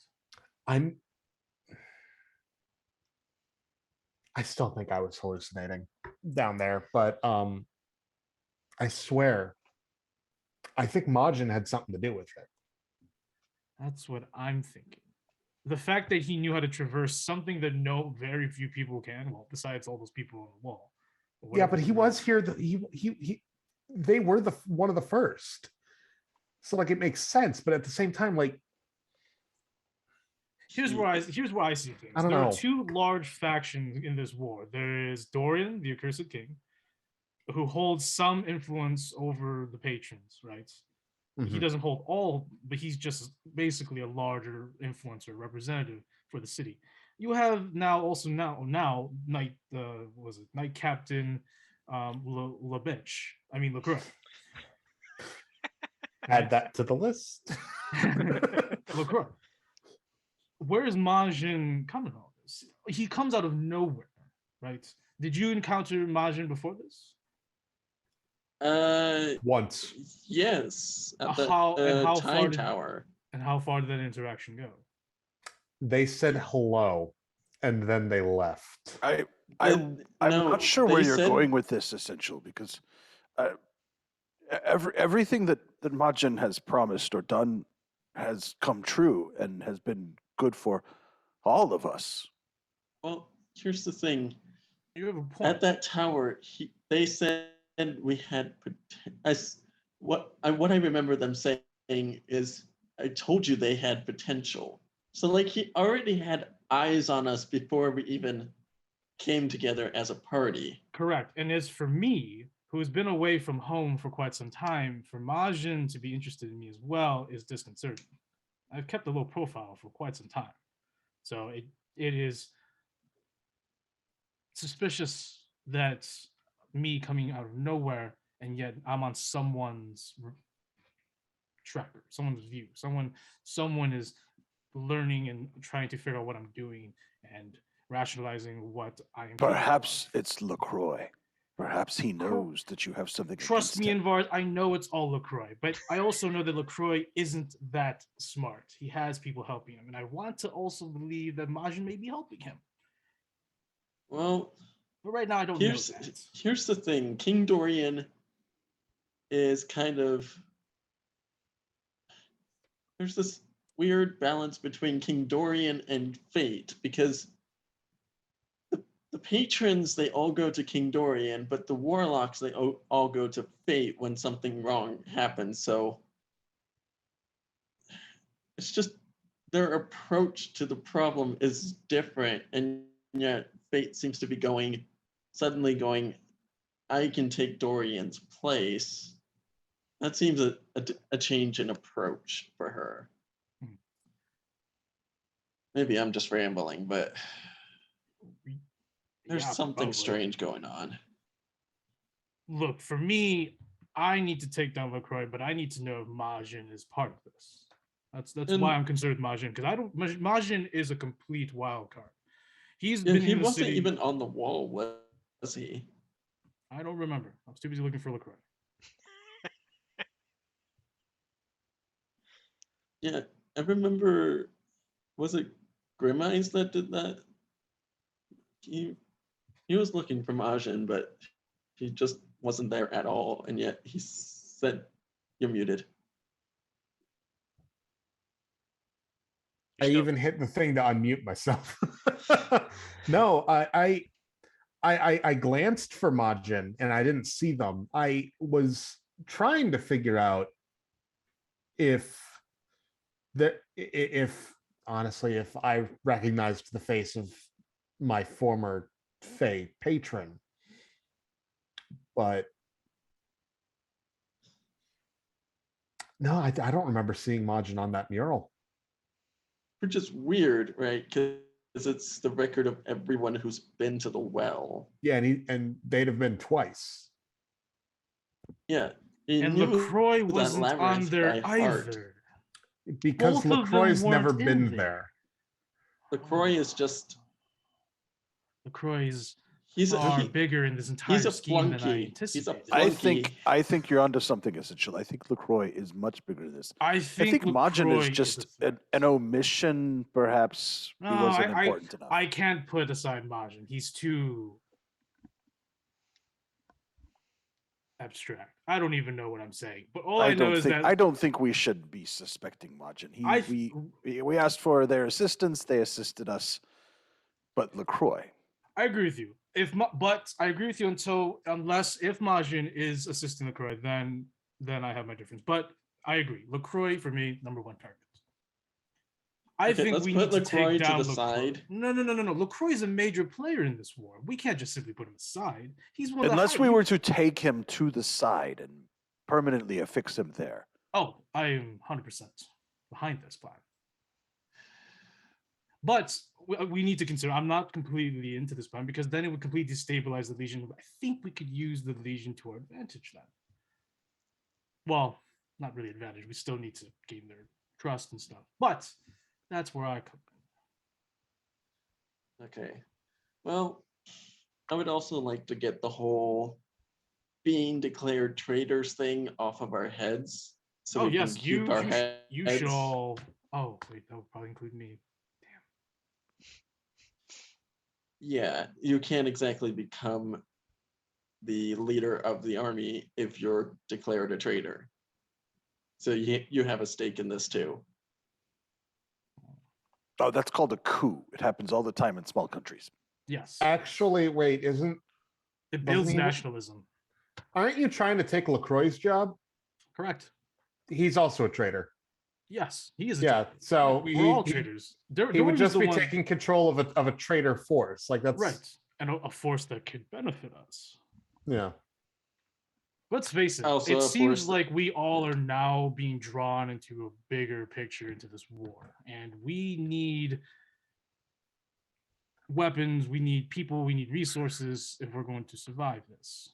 I still think I was hallucinating down there, but I swear, I think Majin had something to do with it. That's what I'm thinking. The fact that he knew how to traverse something that very few people can, well, besides all those people on the wall. Yeah, but he was here. They were one of the first, so like it makes sense. But at the same time, like here's where I see things. I don't there know. are two large factions in this war. There is Dorian, the accursed king, who holds some influence over the patrons, right? Mm-hmm. He doesn't hold all, but he's just basically a larger influencer representative for the city. You have now Knight Knight Captain LaCroix. Add that to the list. LaCroix. Where is Majin coming on this? He comes out of nowhere, right? Did you encounter Majin before this? Once. Yes. At the Time Tower. And how far did that interaction go? They said hello, and then they left. I'm not sure where you're going with this, Essential, because everything that Majin has promised or done has come true and has been good for all of us. Well, here's the thing. You have a point. At that tower, they said we had. What I remember them saying is, I told you they had potential. So like he already had eyes on us before we even came together as a party. Correct. And as for me, who's been away from home for quite some time, for Majin to be interested in me as well is disconcerting. I've kept a low profile for quite some time. So it is suspicious that me coming out of nowhere and yet I'm on someone's tracker, someone's view. Someone is learning and trying to figure out what I'm doing and rationalizing what I'm. Perhaps it's LaCroix. Perhaps he knows that you have something. Trust me, Invar, I know it's all LaCroix, but I also know that LaCroix isn't that smart. He has people helping him, and I want to also believe that Majin may be helping him. Well, but right now I don't know that. Here's the thing. King Dorian is kind of... There's this weird balance between King Dorian and Fate, because the patrons, they all go to King Dorian, but the warlocks, they all go to Fate when something wrong happens. So it's just their approach to the problem is different, and yet Fate seems to be suddenly going, I can take Dorian's place. That seems a change in approach for her. Maybe I'm just rambling, but there's Yeah, something probably. strange going on. Look, for me, I need to take down LaCroix, but I need to know if Majin is part of this. That's why I'm concerned with Majin, because Majin is a complete wild card. He wasn't city. even on the wall, was he? I don't remember. I was too busy looking for LaCroix. Yeah, I remember. Was it Grim Eyes that did that? He was looking for Majin, but he just wasn't there at all, and yet he said, "You're muted." I even hit the thing to unmute myself. No, I glanced for Majin and I didn't see them. I was trying to figure out if honestly, if I recognized the face of my former Fae patron, but no, I don't remember seeing Majin on that mural. Which is weird, right? Because it's the record of everyone who's been to the well. Yeah, and they'd have been twice. Yeah. And LaCroix wasn't on there either. Because LaCroix's never been there. LaCroix is just... LaCroix's far bigger in this entire scheme than I anticipated. I think you're onto something essential. I think LaCroix is much bigger than this. I think Majin is just an omission, perhaps. He wasn't important enough. I can't put aside Majin. He's too abstract. I don't even know what I'm saying. But all I know is that I don't think we should be suspecting Majin. We asked for their assistance. They assisted us. But LaCroix. I agree with you. But I agree with you unless if Majin is assisting LaCroix, then I have my difference. But I agree. LaCroix for me, number one target. I think we need to take down LaCroix. Side. No. LaCroix is a major player in this war. We can't just simply put him aside. He's one unless we were to take him to the side and permanently affix him there. Oh, I am 100% behind this plan. But we need to consider, I'm not completely into this plan because then it would completely destabilize the Legion. I think we could use the Legion to our advantage then. Well, not really advantage. We still need to gain their trust and stuff. But that's where I come in. Okay. Well, I would also like to get the whole being declared traitors thing off of our heads. So we can keep our heads. You should all... Oh, wait, that would probably include me. Yeah, you can't exactly become the leader of the army if you're declared a traitor. So you have a stake in this too. Oh, that's called a coup. It happens all the time in small countries. Yes. Actually, wait, it builds nationalism. Aren't you trying to take LaCroix's job? Correct. He's also a traitor. Yes, he is. So we're all traitors. He would just be taking control of a traitor force, like that's right, and a force that could benefit us. Yeah. Let's face it. It seems like we all are now being drawn into a bigger picture into this war, and we need weapons, we need people, we need resources if we're going to survive this.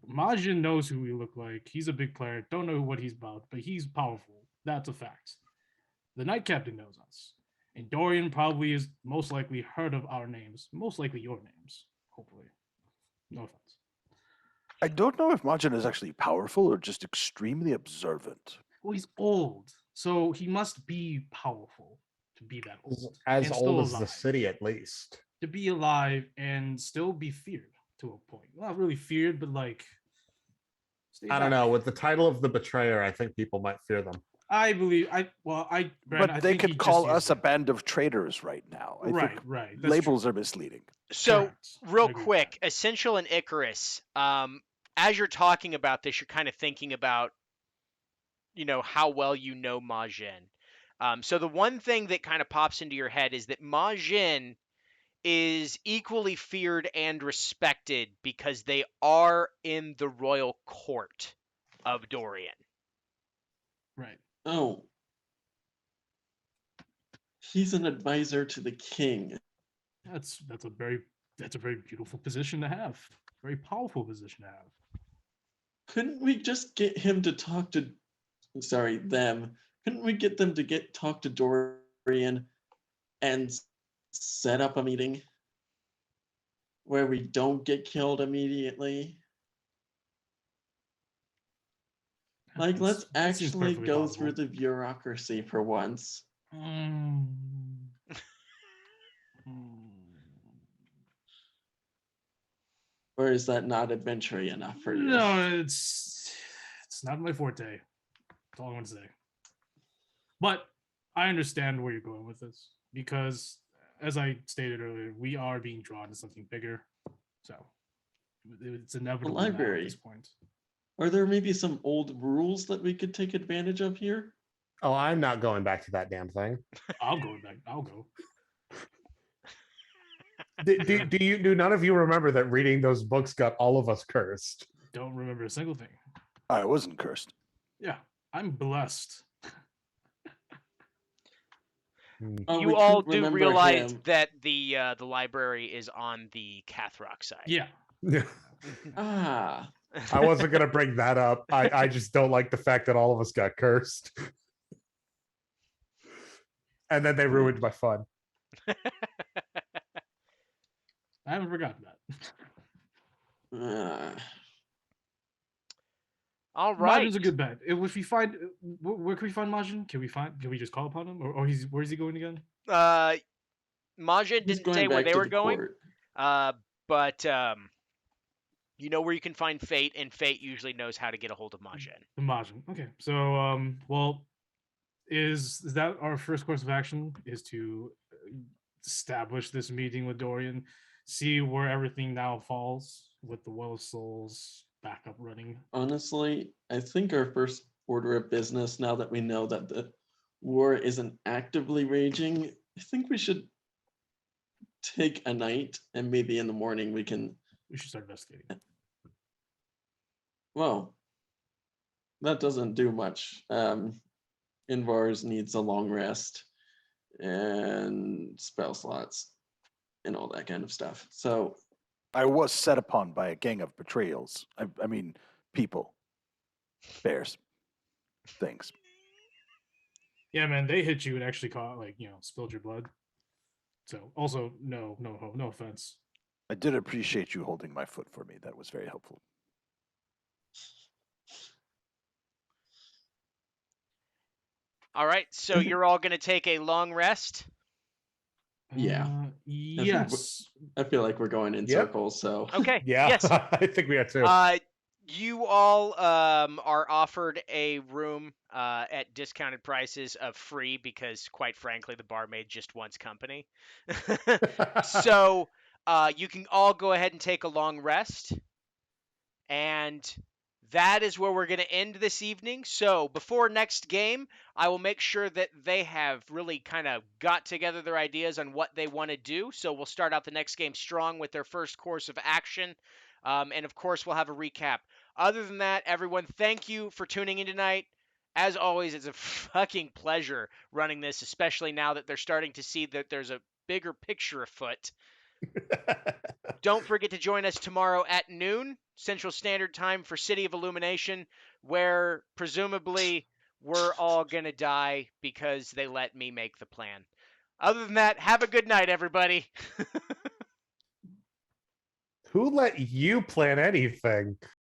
Majin knows who we look like. He's a big player. Don't know what he's about, but he's powerful. That's a fact. The Knight Captain knows us. And Dorian probably is most likely heard of our names. Most likely your names, hopefully. No offense. I don't know if Majin is actually powerful or just extremely observant. Well, he's old, so he must be powerful to be that old. As old as the city, at least. To be alive and still be feared to a point. Not really feared, but like... I don't know. With the title of the Betrayer, I think people might fear them. I believe but they could call us a band of traitors right now. I think labels are misleading. So, real quick, Essential and Icarus. As you're talking about this, you're kind of thinking about, how well you know Majin. So the one thing that kind of pops into your head is that Ma Jin is equally feared and respected because they are in the royal court of Dorian. Right. Oh. He's an advisor to the king. That's a very beautiful position to have. Very powerful position to have. Couldn't we just get him to talk to them? Couldn't we get them to talk to Dorian and set up a meeting where we don't get killed immediately? Like, let's That seems actually perfectly go possible. through the bureaucracy for once. Or is that not adventure enough for you? No, it's not my forte. That's all I want to say. But I understand where you're going with this because, as I stated earlier, we are being drawn to something bigger. So it's inevitable now at this point. Are there maybe some old rules that we could take advantage of here? Oh, I'm not going back to that damn thing. I'll go back. I'll go. Do none of you remember that reading those books got all of us cursed? Don't remember a single thing. I wasn't cursed. Yeah, I'm blessed. You all do realize that the library is on the Cathrock side. Yeah. Ah. I wasn't gonna bring that up. I just don't like the fact that all of us got cursed. And then they ruined my fun. I haven't forgotten that. All right. Majin's a good bet. If we find, where can we find Majin? Can we just call upon him, or where's he going again? Majin didn't say where they were going. But you know where you can find Fate, and Fate usually knows how to get a hold of Majin. Majin. Okay. So well, is that our first course of action? Is to establish this meeting with Dorian, see where everything now falls with the Well of Souls back up running. Honestly, I think our first order of business, now that we know that the war isn't actively raging, I think we should take a night, and maybe in the morning we should start investigating. Well, that doesn't do much. Invars needs a long rest and spell slots and all that kind of stuff. So I was set upon by a gang of betrayals. I mean, people, bears, things. Yeah, man, they hit you and actually spilled your blood. So also, no offense. I did appreciate you holding my foot for me. That was very helpful. All right, so you're all going to take a long rest? Yeah. Yes. I feel like we're going in circles, so. Okay. Yeah, yes. I think we are too. You all are offered a room at discounted prices of free because, quite frankly, the barmaid just wants company. So you can all go ahead and take a long rest. And that is where we're going to end this evening. So before next game, I will make sure that they have really kind of got together their ideas on what they want to do. So we'll start out the next game strong with their first course of action. And of course, we'll have a recap. Other than that, everyone, thank you for tuning in tonight. As always, it's a fucking pleasure running this, especially now that they're starting to see that there's a bigger picture afoot. Don't forget to join us tomorrow at noon Central Standard Time for City of Illumination, where presumably we're all going to die because they let me make the plan. Other than that, have a good night, everybody. Who let you plan anything?